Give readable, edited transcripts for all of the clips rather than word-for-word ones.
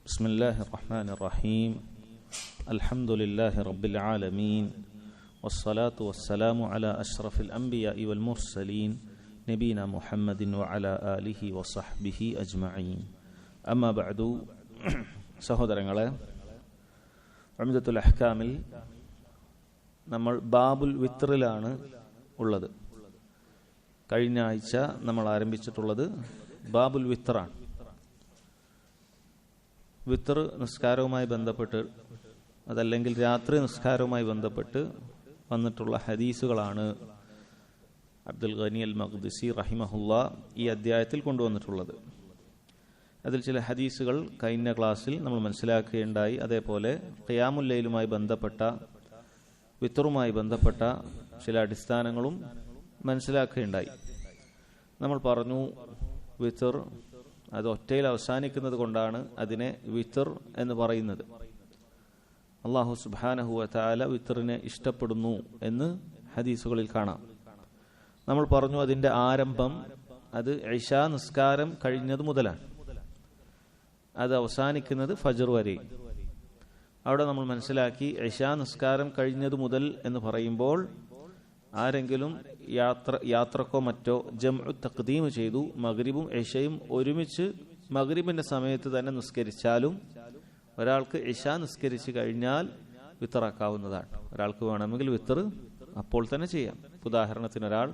بسم الله الرحمن الرحيم الحمد لله رب العالمين والصلاة والسلام على أشرف الأنبياء والمرسلين نبينا محمد وعلى آله وصحبه أجمعين أما بعد സഹോദരങ്ങളെ, ഉംദത്തുൽ അഹ്കാമിൽ നമ്മൾ ബാബുൽ വിത്റിലാണ് ഉള്ളത്. കഴിഞ്ഞ ആഴ്ച നമ്മൾ ആരംഭിച്ചിട്ടുള്ളത് ബാബുൽ വിത്റാണ്. വിത്ർ നിസ്കാരവുമായി ബന്ധപ്പെട്ട്, അതല്ലെങ്കിൽ രാത്രി നിസ്കാരവുമായി ബന്ധപ്പെട്ട് വന്നിട്ടുള്ള ഹദീസുകളാണ് അബ്ദുൽ ഗനി അൽ മഖ്ദിസി റഹിമഹുല്ലാ ഈ അധ്യായത്തിൽ കൊണ്ടുവന്നിട്ടുള്ളത്. അതിൽ ചില ഹദീസുകൾ കഴിഞ്ഞ ക്ലാസ്സിൽ നമ്മൾ മനസ്സിലാക്കുകയുണ്ടായി. അതേപോലെ ഖിയാമുൽ ലൈലുമായി ബന്ധപ്പെട്ട, വിത്റുമായി ബന്ധപ്പെട്ട ചില അടിസ്ഥാനങ്ങളും മനസ്സിലാക്കുകയുണ്ടായി. നമ്മൾ പറഞ്ഞു, വിത്ർ അത് ഒറ്റയിൽ അവസാനിക്കുന്നത് കൊണ്ടാണ് അതിനെ വിത്ർ എന്ന് പറയുന്നത്. അല്ലാഹു സുബ്ഹാനഹു വ തആല വിത്റിനെ ഇഷ്ടപ്പെടുന്നു എന്ന് ഹദീസുകളിൽ കാണാം. നമ്മൾ പറഞ്ഞു, അതിന്റെ ആരംഭം അത് ഇശാ നിസ്കാരം കഴിഞ്ഞത് മുതലാണ്, അത് അവസാനിക്കുന്നത് ഫജ്ർ വരെ. അവിടെ നമ്മൾ മനസ്സിലാക്കി, ഇശാ നിസ്കാരം കഴിഞ്ഞത് മുതൽ എന്ന് പറയുമ്പോൾ ആരെങ്കിലും യാത്രക്കോ മറ്റോ ജംഉ തഖ്ദീം ചെയ്തു മഗ്രിബും ഇശയും ഒരുമിച്ച് മഗ്രിബിന്റെ സമയത്ത് തന്നെ നിസ്കരിച്ചാലും ഒരാൾക്ക് ഇശാ നിസ്കരിച്ച് കഴിഞ്ഞാൽ വിത്റാക്കാവുന്നതാണ്. ഒരാൾക്ക് വേണമെങ്കിൽ വിത്ർ അപ്പോൾ തന്നെ ചെയ്യാം. ഉദാഹരണത്തിന്, ഒരാൾ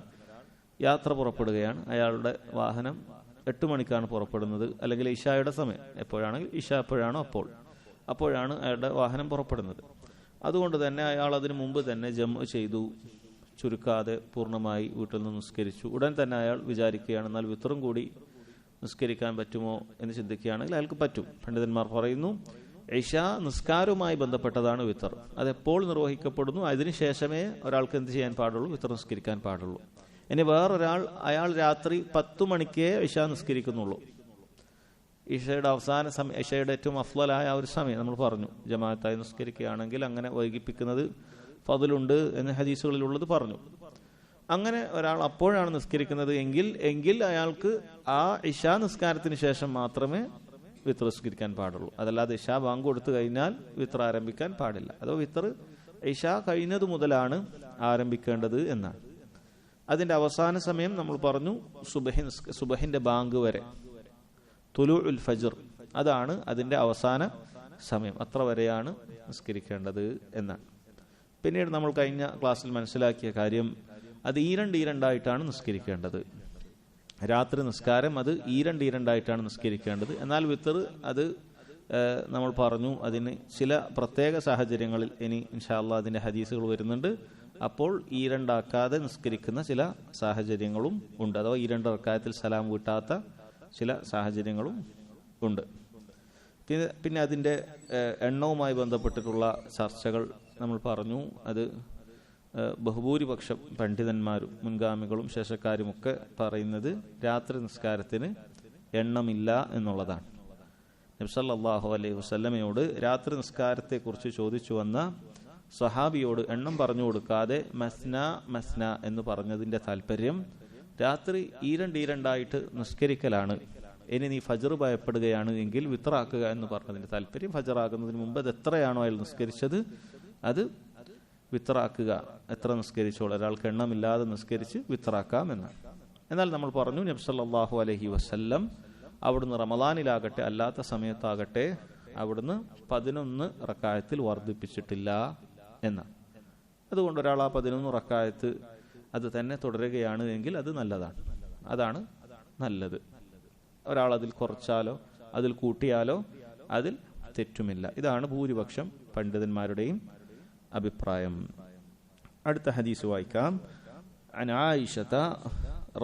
യാത്ര പുറപ്പെടുകയാണ്, അയാളുടെ വാഹനം 8 മണിക്കാണ് പുറപ്പെടുന്നത്, അല്ലെങ്കിൽ ഇശായുടെ സമയം എപ്പോഴാണെങ്കിൽ ഇശ എപ്പോഴാണോ അപ്പോഴാണ് അയാളുടെ വാഹനം പുറപ്പെടുന്നത്. അതുകൊണ്ട് തന്നെ അയാൾ അതിനു മുമ്പ് തന്നെ ജംഉ ചെയ്തു, ചുരുക്കാതെ പൂർണ്ണമായി വീട്ടിൽ നിന്ന് നിസ്കരിച്ചു. ഉടൻ തന്നെ അയാൾ വിചാരിക്കുകയാണ്, എന്നാൽ വിത്റും കൂടി നിസ്കരിക്കാൻ പറ്റുമോ എന്ന് ചിന്തിക്കുകയാണെങ്കിൽ അയാൾക്ക് പറ്റും. പണ്ഡിതന്മാർ പറയുന്നു, ഇശാ നിസ്കാരവുമായി ബന്ധപ്പെട്ടതാണ് വിത്ർ. അതെപ്പോൾ നിർവഹിക്കപ്പെടുന്നു അതിനുശേഷമേ ഒരാൾക്ക് എന്ത് ചെയ്യാൻ പാടുള്ളൂ? വിത്ർ നിസ്കരിക്കാൻ പാടുള്ളൂ. ഇനി വേറൊരാൾ, അയാൾ രാത്രി 10 മണിക്കേ ഇശാ നിസ്കരിക്കുന്നുള്ളൂ. ഇശയുടെ അവസാന സമയം, ഇശയുടെ ഏറ്റവും അഫ്ളലായ ഒരു സമയം നമ്മൾ പറഞ്ഞു, ജമാഅത്തായി നിസ്കരിക്കുകയാണെങ്കിൽ അങ്ങനെ വൈകിപ്പിക്കുന്നത് ഫضലുണ്ട് എന്ന് ഹദീസുകളിലുള്ളത് പറഞ്ഞു. അങ്ങനെ ഒരാൾ അപ്പോഴാണ് നിസ്കരിക്കുന്നത് എങ്കിൽ അയാൾക്ക് ആ ഇശാ നിസ്കാരത്തിന് ശേഷം മാത്രമേ വിത്ർ നിസ്കരിക്കാൻ പാടുള്ളൂ. അതല്ലാതെ ഇശാ ബാങ്ക് കൊടുത്തു കഴിഞ്ഞാൽ വിത്ർ ആരംഭിക്കാൻ പാടില്ല. അതോ വിത്ർ ഇശാ കഴിഞ്ഞത് മുതലാണ് ആരംഭിക്കേണ്ടത് എന്നാണ്. അതിന്റെ അവസാന സമയം നമ്മൾ പറഞ്ഞു സുബഹിന്റെ ബാങ്ക് വരെ, തുലൂഉൽ ഫജ്ർ, അതാണ് അതിന്റെ അവസാന സമയം. അത്ര വരെയാണ് നിസ്കരിക്കേണ്ടത് എന്നാണ്. പിന്നീട് നമ്മൾ കഴിഞ്ഞ ക്ലാസ്സിൽ മനസ്സിലാക്കിയ കാര്യം, അത് ഈരണ്ടായിട്ടാണ് നിസ്കരിക്കേണ്ടത്. രാത്രി നിസ്കാരം അത് ഈരണ്ടായിട്ടാണ് നിസ്കരിക്കേണ്ടത്. എന്നാൽ വിത്ർ അത് നമ്മൾ പറഞ്ഞു, അതിന് ചില പ്രത്യേക സാഹചര്യങ്ങളിൽ ഇനി ഇൻഷാ അല്ലാഹ് അതിന്റെ ഹദീസുകൾ വരുന്നുണ്ട്. അപ്പോൾ ഈരണ്ടാക്കാതെ നിസ്കരിക്കുന്ന ചില സാഹചര്യങ്ങളും ഉണ്ട്, അഥവാ 2 റക്അത്തിൽ സലാം വീട്ടാത്ത ചില സാഹചര്യങ്ങളും ഉണ്ട്. പിന്നെ അതിന്റെ എണ്ണവുമായി ബന്ധപ്പെട്ടിട്ടുള്ള ചർച്ചകൾ നമ്മൾ പറഞ്ഞു. അത് ബഹുഭൂരിപക്ഷം പണ്ഡിതന്മാരും മുൻഗാമികളും ശേഷക്കാരുമൊക്കെ പറയുന്നത് രാത്രി നിസ്കാരത്തിന് എണ്ണമില്ല എന്നുള്ളതാണ്. നബി സല്ലല്ലാഹു അലൈഹി വസല്ലമയോട് രാത്രി നിസ്കാരത്തെക്കുറിച്ച് ചോദിച്ചു വന്ന സഹാബിയോട് എണ്ണം പറഞ്ഞു കൊടുക്കാതെ മസ്ന എന്ന് പറഞ്ഞതിന്റെ താല്പര്യം രാത്രി ഈരണ്ടായിട്ട് നിസ്കരിക്കലാണ്. ഇനി നീ ഫജ്ർ ഭയപ്പെടുകയാണ് എങ്കിൽ വിത്റാക്കുക എന്ന് പറഞ്ഞതിന്റെ താല്പര്യം ഫജ്റാകുന്നതിന് മുമ്പ് അത് എത്രയാണോ അയാൾ നിസ്കരിച്ചത് അത് വിത്റാക്കുക. എത്ര നിസ്കരിച്ചോളൂ, ഒരാൾക്ക് എണ്ണമില്ലാതെ നിസ്കരിച്ച് വിത്റാക്കാം എന്നാണ്. എന്നാൽ നമ്മൾ പറഞ്ഞു, നബി സല്ലല്ലാഹു അലൈഹി വസല്ലം അവിടുന്ന് റമളാനിലാകട്ടെ അല്ലാത്ത സമയത്താകട്ടെ അവിടുന്ന് 11 റക്അത്തിൽ വർദ്ധിപ്പിച്ചിട്ടില്ല എന്നാണ്. അതുകൊണ്ട് ഒരാൾ ആ 11 റക്അത്ത് അത് തന്നെ തുടരുകയാണ് എങ്കിൽ അത് നല്ലതാണ്. അതാണ് നല്ലത്. ഒരാൾ അതിൽ കുറച്ചാലോ അതിൽ കൂട്ടിയാലോ അതിൽ തെറ്റുമില്ല. ഇതാണ് ഭൂരിപക്ഷം പണ്ഡിതന്മാരുടെയും അഭിപ്രായം. അടുത്ത ഹദീസ് വായിക്കാം. عن عائشة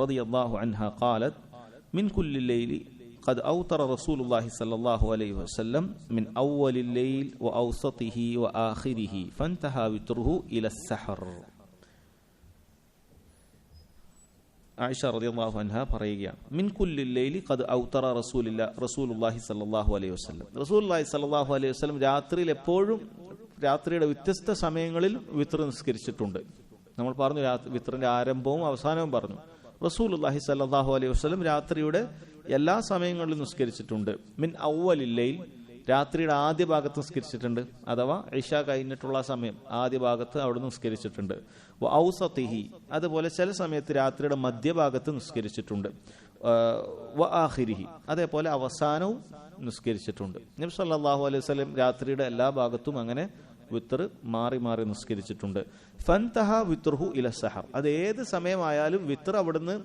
رضي الله عنها قالت من كل الليل قد أوتر رسول الله صلى الله عليه وسلم من أول الليل وأوسطه وآخره فانتهى وتره إلى السحر. ആയിഷ റളിയല്ലാഹു അൻഹ പറയുകയാണ്, മിൻ കുല്ലിൽ ലൈലി ഖദ് ഔതറ റസൂലുള്ളാഹി സ്വല്ലല്ലാഹു അലൈഹി വസല്ലം. റസൂലുള്ളാഹി സ്വല്ലല്ലാഹു അലൈഹി വസല്ലം രാത്രിയിൽ എപ്പോഴും രാത്രിയുടെ വ്യത്യസ്ത സമയങ്ങളിൽ വിത്ർ നിസ്കരിച്ചിട്ടുണ്ട്. നമ്മൾ പറഞ്ഞു വിത്റിന്റെ ആരംഭവും അവസാനവും പറഞ്ഞു. റസൂലുള്ളാഹി സ്വല്ലല്ലാഹു അലൈഹി വസല്ലം രാത്രിയുടെ എല്ലാ സമയങ്ങളിലും നിസ്കരിച്ചിട്ടുണ്ട്. മിൻ അവ്വലിൽ ലൈൽ, രാത്രിയുടെ ആദ്യ ഭാഗത്ത് നിസ്കരിച്ചിട്ടുണ്ട്, അഥവാ ഇശ കഴിഞ്ഞിട്ടുള്ള സമയം ആദ്യ ഭാഗത്ത് അവിടെ നിസ്കരിച്ചിട്ടുണ്ട്. ഔസതിഹി, അതുപോലെ ചില സമയത്ത് രാത്രിയുടെ മധ്യഭാഗത്ത് നിസ്കരിച്ചിട്ടുണ്ട്. ആഖിരിഹി, അതേപോലെ അവസാനവും നിസ്കരിച്ചിട്ടുണ്ട്. നബി സല്ലല്ലാഹു അലൈഹി വസല്ലം രാത്രിയുടെ എല്ലാ ഭാഗത്തും അങ്ങനെ വിത്ർ മാറി മാറി നിസ്കരിച്ചിട്ടുണ്ട്. ഫൻതഹ വിത്റുഹു ഇല സഹർ, അത് ഏത് സമയമായാലും വിത്ർ അവിടുന്ന്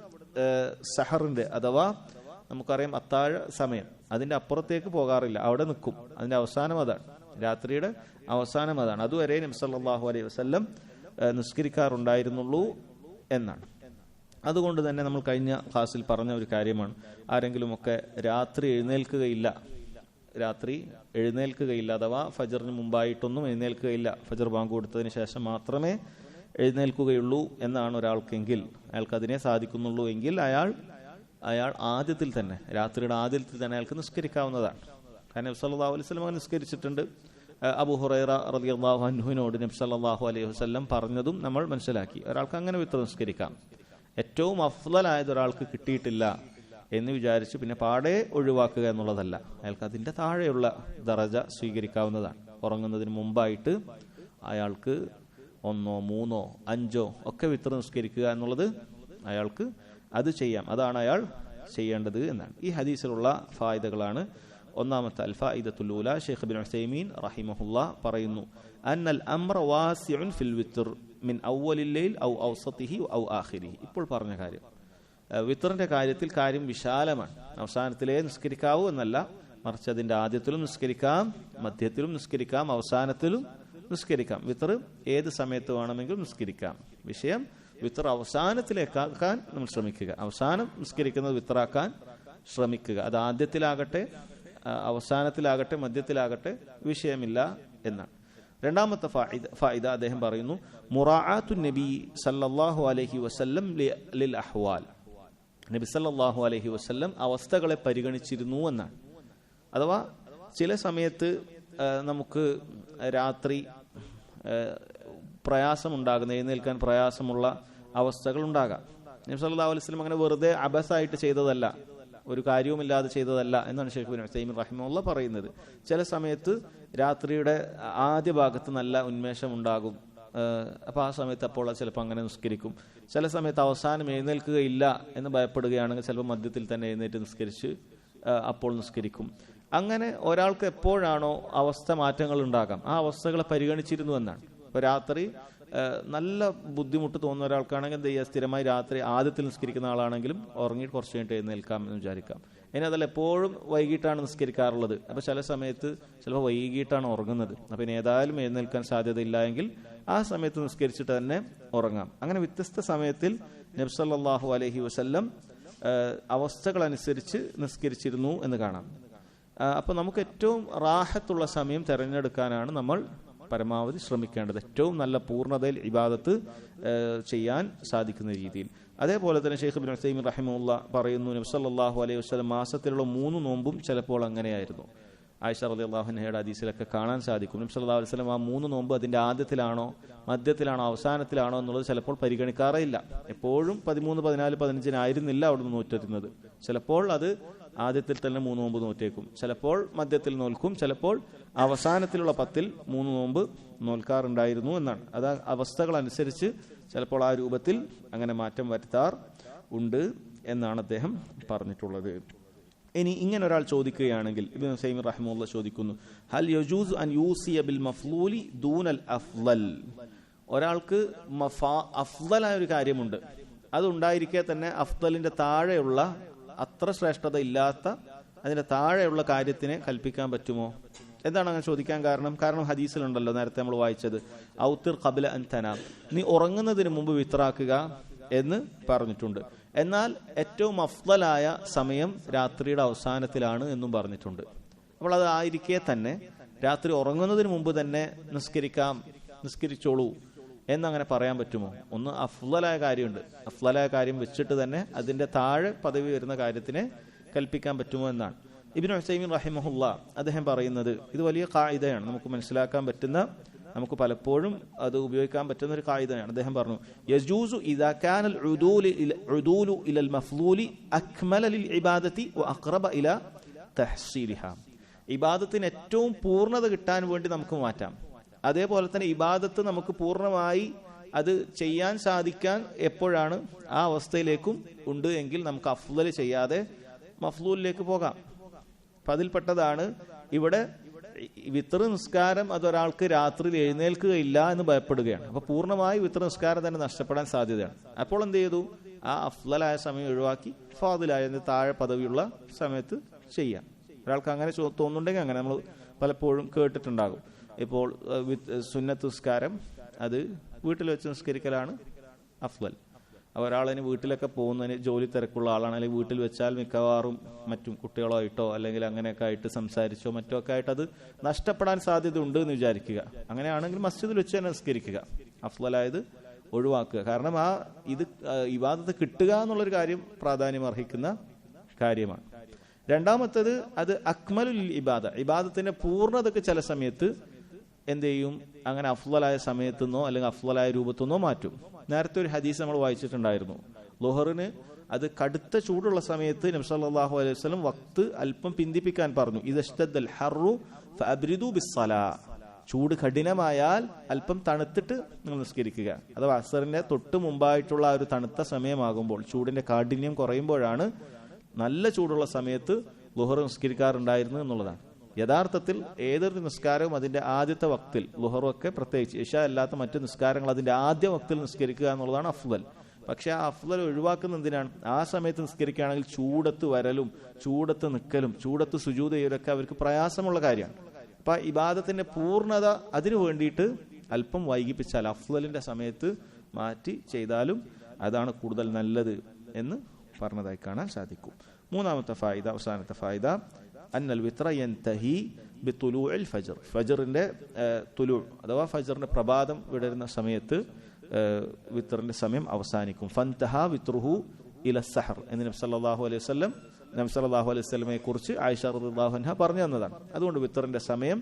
സഹറിന്റെ അഥവാ നമുക്കറിയാം അത്താഴ സമയം, അതിന്റെ അപ്പുറത്തേക്ക് പോകാറില്ല, അവിടെ നിൽക്കും. അതിന്റെ അവസാനം അതാണ്, രാത്രിയുടെ അവസാനം അതാണ്. അതുവരെ നബി സല്ലല്ലാഹു അലൈഹി വസല്ലം നിസ്കരിക്കാറുണ്ടായിരുന്നുള്ളൂ എന്നാണ്. അതുകൊണ്ട് തന്നെ നമ്മൾ കഴിഞ്ഞ ക്ലാസ്സിൽ പറഞ്ഞ ഒരു കാര്യമാണ്, ആരെങ്കിലുമൊക്കെ രാത്രി എഴുന്നേൽക്കുകയില്ല അഥവാ ഫജറിന് മുമ്പായിട്ടൊന്നും എഴുന്നേൽക്കുകയില്ല, ഫജർ ബാങ്ക് കൊടുത്തതിന് ശേഷം മാത്രമേ എഴുന്നേൽക്കുകയുള്ളൂ എന്നാണ് ഒരാൾക്കെങ്കിൽ, അയാൾക്ക് അതിനെ സാധിക്കുന്നുള്ളൂ എങ്കിൽ അയാൾ ആദ്യത്തിൽ തന്നെ, രാത്രിയുടെ ആദ്യത്തിൽ തന്നെ അയാൾക്ക് നിസ്കരിക്കാവുന്നതാണ്. കാരണം നബി സല്ലല്ലാഹു അലൈഹി വസല്ലം നിസ്കരിച്ചിട്ടുണ്ട്. അബൂ ഹുറൈറ റളിയല്ലാഹു അൻഹുവിനോട് നബി സല്ലല്ലാഹു അലൈഹി വസല്ലം പറഞ്ഞതും നമ്മൾ മനസ്സിലാക്കി. ഒരാൾക്ക് അങ്ങനെ വിത്ർ നിസ്കരിക്കാം. ഏറ്റവും അഫ്ളലായത് ഒരാൾക്ക് കിട്ടിയിട്ടില്ല എന്ന് വിചാരിച്ച് പിന്നെ പാടെ ഒഴിവാക്കുക എന്നുള്ളതല്ല, അയാൾക്ക് അതിന്റെ താഴെയുള്ള ദറജ സ്വീകരിക്കാവുന്നതാണ്. ഉറങ്ങുന്നതിന് മുമ്പായിട്ട് അയാൾക്ക് 1, 3, 5 ഒക്കെ വിത്ർ നിസ്കരിക്കുക എന്നുള്ളത് അയാൾക്ക് അത് ചെയ്യാം. അതാണ് അയാൾ ചെയ്യേണ്ടത് എന്നാണ്. ഈ ഹദീസിലുള്ള ഫായിദകളാണ്. ഒന്നാമത്തെ അൽ ഫായിദത്തുൽ ഊല, ശൈഖ് ഇബ്നു ഉസൈമീൻ റഹിമഹുല്ലാ പറയുന്നു, അന്നൽ അംറ വാസിഉൻ ഫിൽ വിത്ർ മിൻ അവ്വലിൽ ലൈൽ ഔ ഔസതിഹി ഔ ആഖിരിഹി. ഇപ്പോൾ പറഞ്ഞ കാര്യം, വിത്റിന്റെ കാര്യത്തിൽ കാര്യം വിശാലമാണ്. അവസാനത്തിലേ നിസ്കരിക്കാവൂ എന്നല്ല, മറിച്ച് അതിന്റെ ആദ്യത്തിലും നിസ്കരിക്കാം, മധ്യത്തിലും നിസ്കരിക്കാം, അവസാനത്തിലും നിസ്കരിക്കാം. വിത്ർ ഏത് സമയത്ത് വേണമെങ്കിലും നിസ്കരിക്കാം. വിഷയം വിത്ർ അവസാനത്തിലേക്കാക്കാൻ നമ്മൾ ശ്രമിക്കുക. അവസാനം നിസ്കരിക്കുന്നത് വിത്റാക്കാൻ ശ്രമിക്കുക. അത് ആദ്യത്തിലാകട്ടെ, അവസാനത്തിലാകട്ടെ, മധ്യത്തിലാകട്ടെ, വിഷയമില്ല എന്നാണ്. രണ്ടാമത്തെ ഫായിദ അദ്ദേഹം പറയുന്നു, മുറാഅത്തു നബി സല്ലല്ലാഹു അലൈഹി വസല്ലം ലിൽ അഹ്വാൽ. നബി സല്ലല്ലാഹു അലൈഹി വസല്ലം അവസ്ഥകളെ പരിഗണിച്ചിരുന്നു എന്നാണ്. അഥവാ ചില സമയത്ത് നമുക്ക് രാത്രി പ്രയാസമുണ്ടാകുന്ന, എഴുന്നേൽക്കാൻ പ്രയാസമുള്ള അവസ്ഥകൾ ഉണ്ടാകാം. നബി സല്ലല്ലാഹു അലൈഹി വസല്ലം അങ്ങനെ വെറുതെ അബസായിട്ട് ചെയ്തതല്ല, ഒരു കാര്യവുമില്ലാതെ ചെയ്തതല്ല എന്നാണ് ശൈഖ് ഇബ്നു ഉസൈമീൻ റഹിമഹുല്ലാ പറയുന്നത്. ചില സമയത്ത് രാത്രിയുടെ ആദ്യ ഭാഗത്ത് നല്ല ഉന്മേഷം ഉണ്ടാകും, അപ്പോൾ ആ സമയത്ത് അപ്പോൾ ചിലപ്പോൾ അങ്ങനെ നിസ്കരിക്കും. ചില സമയത്ത് അവസാനം എഴുന്നേൽക്കുകയില്ല എന്ന് ഭയപ്പെടുകയാണെങ്കിൽ ചിലപ്പോൾ മധ്യത്തിൽ തന്നെ എഴുന്നേറ്റ് നിസ്കരിച്ച് അപ്പോൾ നിസ്കരിക്കും. അങ്ങനെ ഒരാൾക്ക് എപ്പോഴാണോ അവസ്ഥ മാറ്റങ്ങൾ ഉണ്ടാകാം, ആ അവസ്ഥകളെ പരിഗണിച്ചിരുന്നു എന്നാണ്. ഇപ്പോൾ രാത്രി നല്ല ബുദ്ധിമുട്ട് തോന്നുന്ന ഒരാൾക്കാണെങ്കിൽ എന്ത് ചെയ്യുക, സ്ഥിരമായി രാത്രി ആദ്യത്തിൽ നിസ്കരിക്കുന്ന ആളാണെങ്കിലും ഉറങ്ങിയിട്ട് കുറച്ച് കഴിഞ്ഞിട്ട് എഴുന്നേൽക്കാം എന്ന് വിചാരിക്കാം. ഇനി അതല്ല എപ്പോഴും വൈകിട്ടാണ് നിസ്കരിക്കാറുള്ളത്, അപ്പോൾ ചില സമയത്ത് ചിലപ്പോൾ വൈകിട്ടാണ് ഉറങ്ങുന്നത്, അപ്പോൾ ഇനി ഏതായാലും എഴുന്നേൽക്കാൻ സാധ്യതയില്ല എങ്കിൽ ആ സമയത്ത് നിസ്കരിച്ചിട്ട് തന്നെ ഉറങ്ങാം. അങ്ങനെ വ്യത്യസ്ത സമയത്തിൽ നബി സല്ലല്ലാഹു അലൈഹി വസല്ലം അവസ്ഥകളനുസരിച്ച് നിസ്കരിച്ചിരുന്നു എന്ന് കാണാം. അപ്പോൾ നമുക്ക് ഏറ്റവും റാഹത്തുള്ള സമയം തിരഞ്ഞെടുക്കാനാണ് നമ്മൾ പരമാവധി ശ്രമിക്കേണ്ടത്, ഏറ്റവും നല്ല പൂർണ്ണതയിൽ ഇബാദത്ത് ചെയ്യാൻ സാധിക്കുന്ന രീതിയിൽ. അതേപോലെ തന്നെ ശൈഖ് ഇബ്നു ഉസൈമീൻ റഹിമഹുല്ലാ പറയുന്നു, നബി സല്ലല്ലാഹു അലൈഹി വസല്ലം മാസത്തിലുള്ള 3 നോമ്പും ചിലപ്പോൾ അങ്ങനെയായിരുന്നു. ആയിഷ റളിയല്ലാഹു അൻഹയുടെ ഹദീസിലൊക്കെ കാണാൻ സാധിക്കും. നബി സല്ലല്ലാഹു അലൈഹി വസല്ലം ആ 3 നോമ്പ് അതിന്റെ ആദ്യത്തിലാണോ മധ്യത്തിലാണോ അവസാനത്തിലാണോ എന്നുള്ളത് ചിലപ്പോൾ പരിഗണിക്കാറേയില്ല. എപ്പോഴും 13, 14, 15 ആയിരുന്നില്ല അവിടുന്ന് നോറ്റിരുന്നത്. ചിലപ്പോൾ അത് ആദ്യത്തിൽ തന്നെ 3 നോമ്പ് നോറ്റേക്കും, ചിലപ്പോൾ മധ്യത്തിൽ നോൽക്കും, ചിലപ്പോൾ അവസാനത്തിലുള്ള 10 3 നോമ്പ് നോൽക്കാറുണ്ടായിരുന്നു എന്നാണ്. അത് അവസ്ഥകൾ അനുസരിച്ച് ചിലപ്പോൾ ആ രൂപത്തിൽ അങ്ങനെ മാറ്റം വരുത്താർ ഉണ്ട് എന്നാണ് അദ്ദേഹം പറഞ്ഞിട്ടുള്ളത്. ഇനി ഇങ്ങനെ ഒരാൾ ചോദിക്കുകയാണെങ്കിൽ, ഇബ്നു ഉസൈമീൻ റഹിമഹുല്ലാഹ് ചോദിക്കുന്നു, ഹൽ യജൂസു അൻ യൂസിയ ബിൽ മഫ്ലൂലി ദൂനൽ അഫ്ളൽ. ഒരാൾക്ക് അഫ്ളലായ ഒരു കാര്യമുണ്ട്, അതുണ്ടായിരിക്കെ തന്നെ അഫ്ളലിന്റെ താഴെയുള്ള, അത്ര ശ്രേഷ്ഠത ഇല്ലാത്ത അതിന്റെ താഴെയുള്ള കാര്യത്തിനെ കൽപ്പിക്കാൻ പറ്റുമോ? എന്താണ് അങ്ങനെ ചോദിക്കാൻ കാരണം? കാരണം ഹദീസിലുണ്ടല്ലോ, നേരത്തെ നമ്മൾ വായിച്ചത്, ഔത്തിർ ഖബ്ല അൻ തനാം, നീ ഉറങ്ങുന്നതിന് മുമ്പ് വിത്റാക്കുക എന്ന് പറഞ്ഞിട്ടുണ്ട്. എന്നാൽ ഏറ്റവും അഫ്ളലായ സമയം രാത്രിയുടെ അവസാനത്തിലാണ് എന്നും പറഞ്ഞിട്ടുണ്ട്. അപ്പോൾ അത് ആയിരിക്കെ തന്നെ രാത്രി ഉറങ്ങുന്നതിന് മുമ്പ് തന്നെ നിസ്കരിച്ചോളൂ എന്നങ്ങനെ പറയാൻ പറ്റുമോ? ഒന്ന് അഫ്ളലായ കാര്യമുണ്ട്, അഫ്ളലായ കാര്യം വെച്ചിട്ട് തന്നെ അതിന്റെ താഴെ പദവി വരുന്ന കാര്യത്തിനെ കൽപ്പിക്കാൻ പറ്റുമോ എന്നാണ്. ഇബ്നു ഉസൈമീൻ റഹിമഹുല്ലാ അദ്ദേഹം പറയുന്നത്, ഇത് വലിയ ഖായിദയാണ്, നമുക്ക് മനസ്സിലാക്കാൻ പറ്റുന്ന, നമുക്ക് പലപ്പോഴും അത് ഉപയോഗിക്കാൻ പറ്റുന്ന ഒരു ഖായിദയാണ്. അദ്ദേഹം പറഞ്ഞു, യജൂസു ഇദാ കാനൽ ഉദൂലു ഇലൽ മഫ്ളൂലി അക്മല ലിൽ ഇബാദതി വഅഖറബ ഇലാ തഹ്സീലിഹാ. ഇബാദത്തിന് ഏറ്റവും പൂർണ്ണത കിട്ടാൻ വേണ്ടി നമുക്ക് മാറ്റാം. അതേപോലെ തന്നെ ഇബാദത്ത് നമുക്ക് പൂർണ്ണമായി അത് ചെയ്യാൻ സാധിക്കാൻ എപ്പോഴാണ് ആ അവസ്ഥയിലേക്കും ഉണ്ട് എങ്കിൽ നമുക്ക് അഫ്ളൽ ചെയ്യാതെ മഫ്ളൂലിലേക്ക് പോകാം. അപ്പൊ അതിൽപ്പെട്ടതാണ് ഇവിടെ വിത്ർ നിസ്കാരം അതൊരാൾക്ക് രാത്രിയിൽ എഴുന്നേൽക്കുകയില്ല എന്ന് ഭയപ്പെടുകയാണ്. അപ്പൊ പൂർണ്ണമായി വിത്ർ നിസ്കാരം തന്നെ നഷ്ടപ്പെടാൻ സാധ്യതയാണ്. അപ്പോൾ എന്ത് ചെയ്തു? ആ അഫ്ളലായ സമയം ഒഴിവാക്കി ഫാദിലായ താഴെ പദവിയുള്ള സമയത്ത് ചെയ്യാം. ഒരാൾക്ക് അങ്ങനെ തോന്നുന്നുണ്ടെങ്കിൽ അങ്ങനെ നമ്മൾ പലപ്പോഴും കേട്ടിട്ടുണ്ടാകും. ഇപ്പോൾ സുന്നത്ത് നിസ്കാരം അത് വീട്ടിൽ വെച്ച് നിസ്കരിക്കലാണ് അഫ്ളൽ. ഒരാളിന് വീട്ടിലൊക്കെ പോകുന്നതിന് ജോലി തിരക്കുള്ള ആളാണ്, അല്ലെങ്കിൽ വീട്ടിൽ വെച്ചാൽ മിക്കവാറും മറ്റും കുട്ടികളായിട്ടോ അല്ലെങ്കിൽ അങ്ങനെയൊക്കെ ആയിട്ട് സംസാരിച്ചോ മറ്റോ ഒക്കെ ആയിട്ട് അത് നഷ്ടപ്പെടാൻ സാധ്യത ഉണ്ട് എന്ന് വിചാരിക്കുക. അങ്ങനെയാണെങ്കിൽ മസ്ജിദിൽ വെച്ച് തന്നെ നിസ്കരിക്കുക, അഫ്ളലായത് ഒഴിവാക്കുക. കാരണം ആ ഇത് ഇബാദത്ത് കിട്ടുക എന്നുള്ളൊരു കാര്യം പ്രാധാന്യം അർഹിക്കുന്ന കാര്യമാണ്. രണ്ടാമത്തേത് അത് അക്മലുൽ ഇബാദ, ഇബാദത്തിന്റെ പൂർണ്ണതക്ക് ചില സമയത്ത് എന്ത് ചെയ്യും? അങ്ങനെ അഫ്ളലായ സമയത്തുനിന്നോ അല്ലെങ്കിൽ അഫ്ളലായ രൂപത്തുനിന്നോ മാറ്റും. നേരത്തെ ഒരു ഹദീസ് നമ്മൾ വായിച്ചിട്ടുണ്ടായിരുന്നു. ളുഹറിന് അത് കടുത്ത ചൂടുള്ള സമയത്ത് നബി സല്ലല്ലാഹു അലൈഹി വസല്ലം വഖ്ത് അല്പം പിന്തിപ്പിക്കാൻ പറഞ്ഞു. ഇദശ്തദ്ദൽ ഹർറു ഫഅബ്രിദു ബിസ്സലാ, ചൂട് കഠിനമായാൽ അല്പം തണുത്തിട്ട് നിങ്ങൾ നിസ്കരിക്കുക. അഥവാ അസറിന്റെ തൊട്ട് മുമ്പായിട്ടുള്ള ആ ഒരു തണുത്ത സമയമാകുമ്പോൾ, ചൂടിന്റെ കാഠിന്യം കുറയുമ്പോഴാണ് നല്ല ചൂടുള്ള സമയത്ത് ളുഹർ നിസ്കരിക്കാറുണ്ടായിരുന്നു എന്നുള്ളതാണ്. യഥാർത്ഥത്തിൽ ഏതൊരു നിസ്കാരവും അതിന്റെ ആദ്യത്തെ വക്തിൽ, ളുഹറൊക്കെ പ്രത്യേകിച്ച് ഇശ അല്ലാത്ത മറ്റു നിസ്കാരങ്ങൾ അതിന്റെ ആദ്യ വക്തിൽ നിസ്കരിക്കുക എന്നുള്ളതാണ് അഫ്ളൽ. പക്ഷെ ആ അഫ്ളൽ ഒഴിവാക്കുന്ന എന്തിനാണ്? ആ സമയത്ത് നിസ്കരിക്കുകയാണെങ്കിൽ ചൂടത്ത് വരലും ചൂടത്ത് നിൽക്കലും ചൂടത്ത് സുജൂദ് ചെയ്യലൊക്കെ അവർക്ക് പ്രയാസമുള്ള കാര്യമാണ്. അപ്പൊ ഇബാദത്തിന്റെ പൂർണ്ണത അതിനു വേണ്ടിയിട്ട് അല്പം വൈകിപ്പിച്ചാൽ അഫ്ളലിന്റെ സമയത്ത് മാറ്റി ചെയ്താലും അതാണ് കൂടുതൽ നല്ലത് എന്ന് പറഞ്ഞതായി കാണാൻ സാധിക്കും. മൂന്നാമത്തെ ഫായിദ, അവസാനത്തെ ഫായിദ, അന്നൽ വിത്ര യൻതഹി ബിതുലൂഇൽ ഫജ്ർ, ഫജ്റിന്റെ തുലൂ അഥവാ ഫജ്റിന്റെ പ്രഭാതം വിടരുന്ന സമയത്ത് വിത്റിന്റെ സമയം അവസാനിക്കും. ഫൻതഹ വിത്റുഹു ഇല സഹർ എന്ന് നബി സല്ലല്ലാഹു അലൈഹി വസല്ലമയെ കുറിച്ച് ആയിഷ റളിയല്ലാഹു അൻഹ പറഞ്ഞു തന്നതാണ്. അതുകൊണ്ട് വിത്റിന്റെ സമയം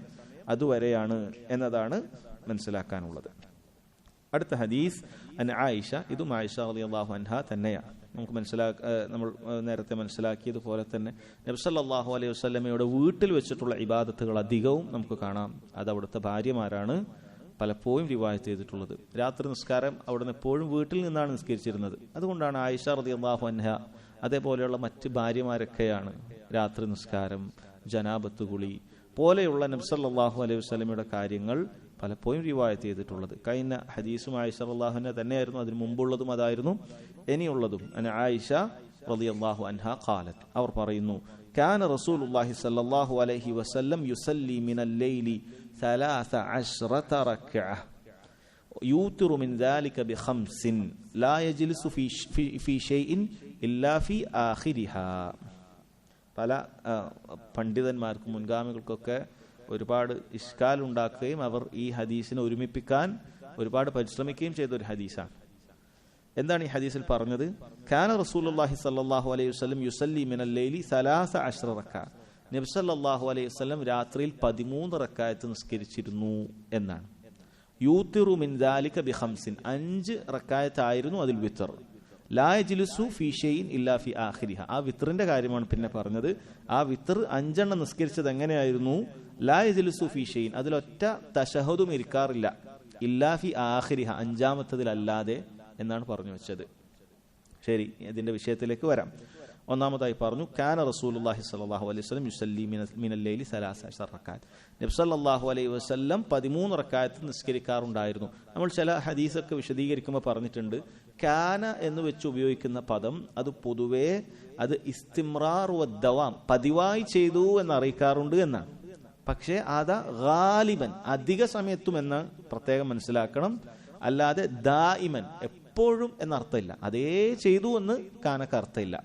അതുവരെയാണ് എന്നതാണ് മനസ്സിലാക്കാനുള്ളത്. അടുത്ത ഹദീസ് അൻ ആയിഷ, ഇതും ആയിഷ റളിയല്ലാഹു അൻഹ തന്നെയാണ്. നമുക്ക് നമ്മൾ നേരത്തെ മനസ്സിലാക്കിയതുപോലെ തന്നെ നബി സല്ലല്ലാഹു അലൈഹി വസല്ലമയുടെ വീട്ടിൽ വെച്ചിട്ടുള്ള ഇബാദത്തുകൾ അധികവും നമുക്ക് കാണാം അത് അവിടുത്തെ ഭാര്യമാരാണ് പലപ്പോഴും റിവായത്ത് ചെയ്തിട്ടുള്ളത്. രാത്രി നിസ്കാരം അവിടുന്ന് എപ്പോഴും വീട്ടിൽ നിന്നാണ് നിസ്കരിച്ചിരുന്നത്. അതുകൊണ്ടാണ് ആയിഷ റളിയല്ലാഹു അൻഹ അതേപോലെയുള്ള മറ്റ് ഭാര്യമാരൊക്കെയാണ് രാത്രി നിസ്കാരം, ജനാബത്ത് കുളി പോലെയുള്ള നബി സല്ലല്ലാഹു അലൈഹി വസല്ലമയുടെ കാര്യങ്ങൾ പലപ്പോഴും റിവായത്ത് ചെയ്തിട്ടുള്ളത്. കഴിഞ്ഞ ഹദീസും ആയിഷ റളിയല്ലാഹു അൻഹ തന്നെയായിരുന്നു, അതിന് മുമ്പുള്ളതും അതായിരുന്നു, ഇനിയുള്ളതും. ആയിഷ റളിയല്ലാഹു അൻഹ ഖാലത്ത്, അവർ പറയുന്നു, കാന റസൂലുള്ളാഹി സ്വല്ലല്ലാഹു അലൈഹി വസല്ലം യുസല്ലി മിനൽ ലൈലി 13 റക്അ യൂതിറു മിൻ ദാലിക ബിഖംസിൻ ലാ യജ്ലിസു ഫീ ഷൈഇൻ ഇല്ലാ ഫീ ആഖിരിഹാ. പല പണ്ഡിതന്മാർക്കും മുൻഗാമികൾക്കൊക്കെ ഒരുപാട് ഇഷ്കാൽ ഉണ്ടാക്കുകയും അവർ ഈ ഹദീസിനെ ഒരുമിപ്പിക്കാൻ ഒരുപാട് പരിശ്രമിക്കുകയും ചെയ്ത ഒരു ഹദീസാണ്. എന്താണ് ഈ ഹദീസിൽ പറഞ്ഞത്? കാന റസൂലുള്ളാഹി സ്വല്ലല്ലാഹു അലൈഹി വസല്ലം യുസല്ലി മിനൽ ലൈലി 13 റക്അ, നബി സല്ലല്ലാഹു അലൈഹി വസല്ലം രാത്രിയിൽ 13 റക്അത്ത് നിസ്കരിച്ചിരുന്നു എന്നാണ്. യൂതിറു മിൻ ദാലിക ബിഖംസിൻ, 5 റക്അത്ത് ആയിരുന്നു അതിൽ വിത്ർ. ലാ യജ്ലിസു ഫീ ഷൈഇൻ ഇല്ലാ ഫീ ആഖിരിഹ, ആ വിത്റിന്റെ കാര്യമാണ് പിന്നെ പറഞ്ഞത്. ആ വിത്ർ 5 എണ്ണം നിസ്കരിച്ചത് എങ്ങനെയായിരുന്നു? ലാ യജ്ലിസു ഫീ ഷൈഇൻ, അതിലൊറ്റ തശഹദും ഇരിക്കാറില്ല, ഇല്ലാ ഫീ ആഖിരിഹ, 5-ാമത്തതിലല്ലാതെ എന്നാണ് പറഞ്ഞു വെച്ചത്. ശരി, ഇതിന്റെ വിഷയത്തിലേക്ക് വരാം. ഒന്നാമതായി പറഞ്ഞു, കാന റസൂലുള്ളാഹി സ്വല്ലല്ലാഹു അലൈഹി വസല്ലം യുസല്ലി മിനൽ ലൈലി 13 റക്അത്ത്, നബി സല്ലല്ലാഹു അലൈഹി വസല്ലം 13 റക്അത്ത് നിസ്കരിക്കാറുണ്ടായിരുന്നു. നമ്മൾ ചില ഹദീസൊക്കെ വിശദീകരിക്കുമ്പോൾ പറഞ്ഞിട്ടുണ്ട്, കാന എന്ന് വെച്ച് ഉപയോഗിക്കുന്ന പദം അത് പൊതുവേ അത് ഇസ്തിമ്രാർ വദ്ദവാം, പതിവായി ചെയ്തു എന്ന് അറിയിക്കാറുണ്ട് എന്നാണ്. പക്ഷേ അത് ഗാലിബൻ, അധിക സമയത്തും എന്ന് പ്രത്യേകം മനസ്സിലാക്കണം. അല്ലാതെ ദായിമൻ, എപ്പോഴും എന്നർത്ഥമില്ല. അതേ ചെയ്തു എന്ന് കാനക്ക് അർത്ഥമില്ല.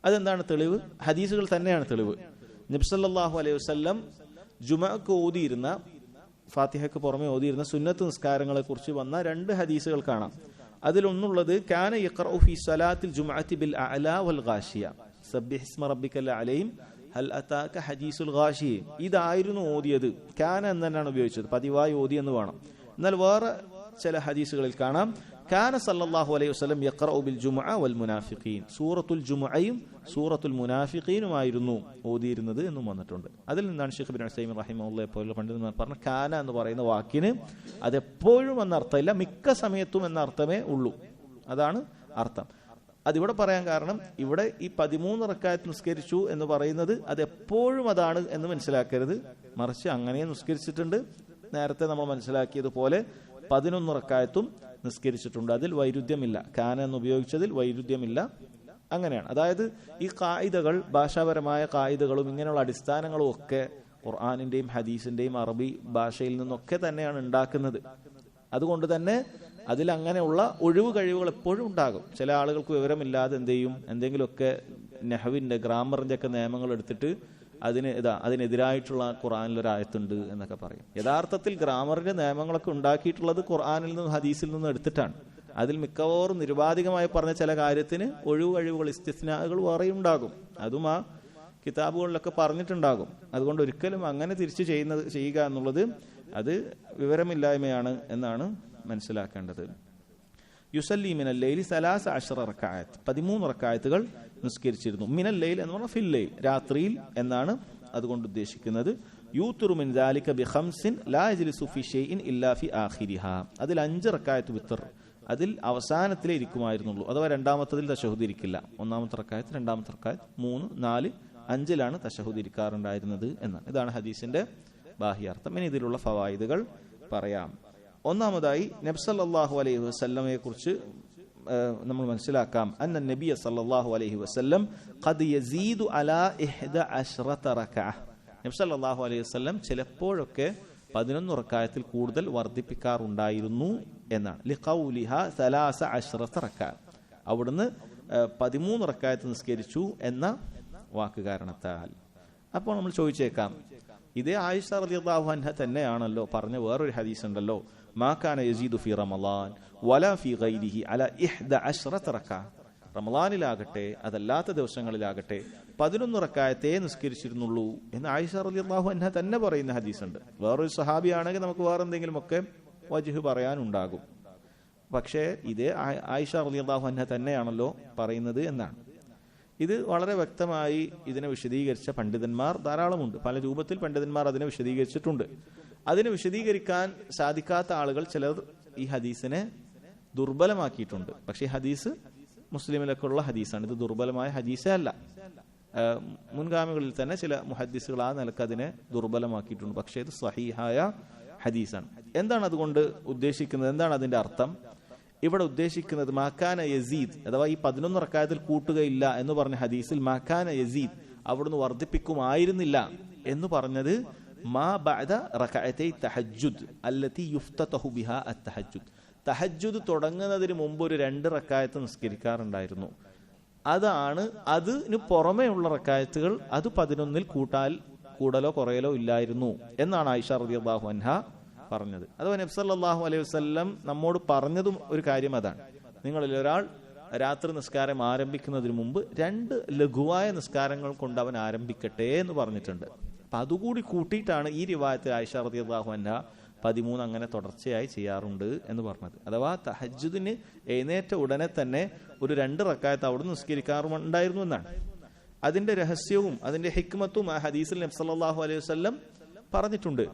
അതെന്താണ് തെളിവ്? ഹദീസുകൾ തന്നെയാണ് തെളിവ്. നബി സല്ലല്ലാഹു അലൈഹി വസല്ലം ജുമഅക്ക് ഓതിയിരുന്ന, ഫാത്തിഹയ്ക്ക് പുറമെ ഓതിയിരുന്ന സുന്നത്ത് നിസ്കാരങ്ങളെ കുറിച്ച് വന്ന 2 ഹദീസുകൾ കാണാം. അതിലൊന്നുള്ളത് കാന യഖറഉ ഫീ സ്വലാത്തിൽ ജുമഅത്തി ബിൽ അഅലാ വൽ ഗാശിയ സബ്ബിഹ് ഇസ്മ റബ്ബിക്കൽ അലീം ഹൽ അതാക ഹദീസുൽ ഗാശിയ. ഇതായിരുന്നു ഓതിയത്. കാന എന്ന് തന്നെയാണ് ഉപയോഗിച്ചത്, പതിവായി ഓതി എന്ന് വേണം. എന്നാൽ വേറെ ചില ഹദീസുകളിൽ കാണാം കാന സല്ലല്ലാഹു അലൈഹി വസല്ലം യഖറഉ ബിൽ ജുമുഅ വൽ മുനാഫിഖീൻ, സൂറത്തുൽ ജുമുഅയും സൂറത്തുൽ മുനാഫിഖീനുമായിരുന്നു ഓതിയിരുന്നത് എന്നും വന്നിട്ടുണ്ട്. അതിൽ നിന്നാണ് ഷെയ്ഖ് ഇബ്നു ഉസൈമീൻ റഹിമഹുല്ലാഹി പോലുള്ള പണ്ഡിതന്മാർ പറഞ്ഞ കാന എന്ന് പറയുന്ന വാക്കിന് അതെപ്പോഴും എന്ന അർത്ഥമില്ല, മിക്ക സമയത്തും എന്ന അർത്ഥമേ ഉള്ളൂ. അതാണ് അർത്ഥം. അതിവിടെ പറയാൻ കാരണം ഇവിടെ ഈ 13 റക്അത്ത് നിസ്കരിച്ചു എന്ന് പറയുന്നത് അതെപ്പോഴും അതാണ് എന്ന് മനസ്സിലാക്കരുത്. മറിച്ച് അങ്ങനെ നിസ്കരിച്ചിട്ടുണ്ട്. നേരത്തെ നമ്മൾ മനസ്സിലാക്കിയതുപോലെ 11 റക്അത്തും നിസ്കരിച്ചിട്ടുണ്ട്. അതിൽ വൈരുദ്ധ്യമില്ല. കാന എന്ന് ഉപയോഗിച്ചതിൽ വൈരുദ്ധ്യമില്ല. അങ്ങനെയാണ്. അതായത് ഈ ഖായിദകൾ, ഭാഷാപരമായ ഖായിദകളും ഇങ്ങനെയുള്ള അടിസ്ഥാനങ്ങളും ഒക്കെ ഖുർആനിന്റെയും ഹദീസിന്റെയും അറബി ഭാഷയിൽ നിന്നൊക്കെ തന്നെയാണ് ഉണ്ടാക്കുന്നത്. അതുകൊണ്ട് തന്നെ അതിൽ അങ്ങനെയുള്ള ഒഴിവ് കഴിവുകൾ എപ്പോഴും ഉണ്ടാകും. ചില ആളുകൾക്ക് വിവരമില്ലാതെ എന്ത് ചെയ്യും, എന്തെങ്കിലുമൊക്കെ നെഹവിന്റെ ഗ്രാമറിന്റെ ഒക്കെ നിയമങ്ങൾ എടുത്തിട്ട് അതിനെതിരായിട്ടുള്ള ഖുർആനിലൊരായത്തുണ്ട് എന്നൊക്കെ പറയും. യഥാർത്ഥത്തിൽ ഗ്രാമറിന്റെ നിയമങ്ങളൊക്കെ ഉണ്ടാക്കിയിട്ടുള്ളത് ഖുർആനിൽ നിന്നും ഹദീസിൽ നിന്നും എടുത്തിട്ടാണ്. അതിൽ മിക്കവാറും നിരുപാധികമായി പറഞ്ഞ ചില കാര്യത്തിന് ഒഴിവ് കഴിവുകൾ, ഇസ്തിസ്നാകൾ വേറെയും ഉണ്ടാകും. അതും ആ കിതാബുകളിലൊക്കെ പറഞ്ഞിട്ടുണ്ടാകും. അതുകൊണ്ട് ഒരിക്കലും അങ്ങനെ തിരിച്ചു ചെയ്യുക എന്നുള്ളത് അത് വിവരമില്ലായ്മയാണ് എന്നാണ് മനസ്സിലാക്കേണ്ടത്. യുസല്ലി മിനൽ ലൈലി 13 റക്അത്ത്, 13 റക്അത്തുകൾ നിസ്കരിച്ചിരുന്നു. മിനൽ ലൈൽ എന്ന് പറഞ്ഞാൽ ഫിൽ ലൈൽ, രാത്രിയിൽ എന്നാണ് അതുകൊണ്ട് ഉദ്ദേശിക്കുന്നത്. യൂത്തുറു മിൻ ദാലിക ബിഖംസിൻ ലാ യജ്ലിസു ഫി ഷൈഇൻ ഇല്ലാ ഫി ആഖിരിഹാ, അതിൽ 5 റക്അത്ത് വിത്തർ, അതിൽ അവസാനത്തിലേ ഇരിക്കുമായിരുന്നുള്ളൂ. അഥവാ രണ്ടാമത്തതിൽ തശഹുദ് ഇരിക്കില്ല. ഒന്നാമത്തെ റക്അത്ത്, രണ്ടാമത്തെ റക്അത്ത്, 3, 4, 5ലാണ് തശഹുദ് ഇരിക്കാറുണ്ടായിരുന്നത് എന്നാണ്. ഇതാണ് ഹദീസിന്റെ ബാഹ്യാർത്ഥം. ഇനി ഇതിലുള്ള ഫവായിദുകൾ പറയാം. ഒന്നാമതായി നബി സല്ലല്ലാഹു അലൈഹി വസല്ലമയെ കുറിച്ച് നമ്മൾ മനസ്സിലാക്കാം. അന്ന നബിയ സല്ലല്ലാഹു അലൈഹി വസല്ലം ഖദ് യസീദു അലാ 11 റക്അ, നബി സല്ലല്ലാഹു അലൈഹി വസല്ലം ചിലപ്പോഴൊക്കെ 11 റക്അത്തിൽ കൂടുതൽ വർദ്ധിപ്പിക്കാറുണ്ടായിരുന്നു എന്നാണ്. ലിഖൗലിഹാ 13 റക്അ, അവിടുന്ന് 13 റക്അത്ത് നിസ്കരിച്ചു എന്ന വാക്ക് കാരണത്താൽ. അപ്പോൾ നമ്മൾ ചോദിച്ചേക്കാം, ഇതേ ആയിഷ റളിയല്ലാഹു അൻഹ തന്നെയാണല്ലോ പറഞ്ഞ വേറൊരു ഹദീസ് ഉണ്ടല്ലോ, മാ കാന യസീദു ഫി റമളാൻ വലാ ഫി ഗൈരിഹി അലാ 11 റക്അ, റമളാനിലാകട്ടെ അതല്ലാത്ത ദിവസങ്ങളിലാകട്ടെ 11 റക്അത്തേ നിസ്കരിച്ചിരുന്നുള്ളൂ എന്ന് ആയിഷ റളിയല്ലാഹു അൻഹ തന്നെ പറയുന്ന ഹദീസ് ഉണ്ട്. വേറൊരു സഹാബിയാണെങ്കിൽ നമുക്ക് വേറെ എന്തെങ്കിലുമൊക്കെ വജ്ഹ് പറയാനുണ്ടാകും. പക്ഷേ ഇതേ ആയിഷ റളിയല്ലാഹു അൻഹ തന്നെയാണല്ലോ പറയുന്നത് എന്നാണ്. ഇത് വളരെ വ്യക്തമായി ഇതിനെ വിശദീകരിച്ച പണ്ഡിതന്മാർ ധാരാളമുണ്ട്. പല രൂപത്തിൽ പണ്ഡിതന്മാർ അതിനെ വിശദീകരിച്ചിട്ടുണ്ട്. അതിനെ വിശദീകരിക്കാൻ സാധിക്കാത്ത ആളുകൾ ചിലർ ഈ ഹദീസിനെ ദുർബലമാക്കിയിട്ടുണ്ട്. പക്ഷേ ഈ ഹദീസ് മുസ്ലിമിലൊക്കെ ഉള്ള ഹദീസാണ്. ഇത് ദുർബലമായ ഹദീസേ അല്ല. മുൻഗാമികളിൽ തന്നെ ചില മുഹദ്ദിസുകൾ ആ നിലക്ക് അതിനെ ദുർബലമാക്കിയിട്ടുണ്ട്. പക്ഷേ ഇത് സഹീഹായ ഹദീസാണ്. എന്താണ് അതുകൊണ്ട് ഉദ്ദേശിക്കുന്നത്? എന്താണ് അതിന്റെ അർത്ഥം? ഇവിടെ ഉദ്ദേശിക്കുന്നത് മാക്കാന യസീദ്, അഥവാ ഈ 11 റക്അത്തിൽ കൂട്ടുകയില്ല എന്ന് പറഞ്ഞ ഹദീസിൽ മാക്കാന യസീദ്, അവിടുന്ന് വർദ്ധിപ്പിക്കുമായിരുന്നില്ല എന്ന് പറഞ്ഞത് മാ ബഅദ റക്അത്തൈ തഹജ്ജുദ് അല്ലതി യുഫ്തതഹു ബിഹാ അത്തഹജ്ജുദ്, തഹജ്ജുദ് തുടങ്ങുന്നതിന് മുമ്പ് ഒരു 2 റക്അത്ത് നിസ്കരിക്കാറുണ്ടായിരുന്നു. അതാണ് അതിന് പുറമേ ഉള്ള റക്അത്തുകൾ അത് 11ൽ കൂടലോ കുറയലോ ഇല്ലായിരുന്നു എന്നാണ് ആയിഷ റളിയല്ലാഹു അൻഹ പറഞ്ഞത്. അഥവാ നബി സല്ലല്ലാഹു അലൈഹി വസല്ലം നമ്മോട് പറഞ്ഞതും ഒരു കാര്യം അതാണ്. നിങ്ങളിൽ ഒരാൾ രാത്രി നിസ്കാരം ആരംഭിക്കുന്നതിന് മുമ്പ് 2 ലഘുവായ നിസ്കാരങ്ങൾ കൊണ്ട് അവൻ ആരംഭിക്കട്ടെ എന്ന് പറഞ്ഞിട്ടുണ്ട്. അപ്പൊ അതുകൂടി കൂട്ടിയിട്ടാണ് ഈ റിവായത്തിൽ ആയിഷ റളിയല്ലാഹു അൻഹ 13 അങ്ങനെ തുടർച്ചയായി ചെയ്യാറുണ്ട് എന്ന് പറഞ്ഞത്. അഥവാ തഹജ്ജുദിന് എഴുന്നേറ്റ ഉടനെ തന്നെ ഒരു 2 റക്അത്ത് അവിടെ നിസ്കരിക്കാറുണ്ടായിരുന്നു എന്നാണ്. അതിന്റെ രഹസ്യവും അതിന്റെ ഹിക്മത്തും ആ ഹദീസിൽ നബി സല്ലല്ലാഹു അലൈഹി വസല്ലം പറഞ്ഞിട്ടുണ്ട്.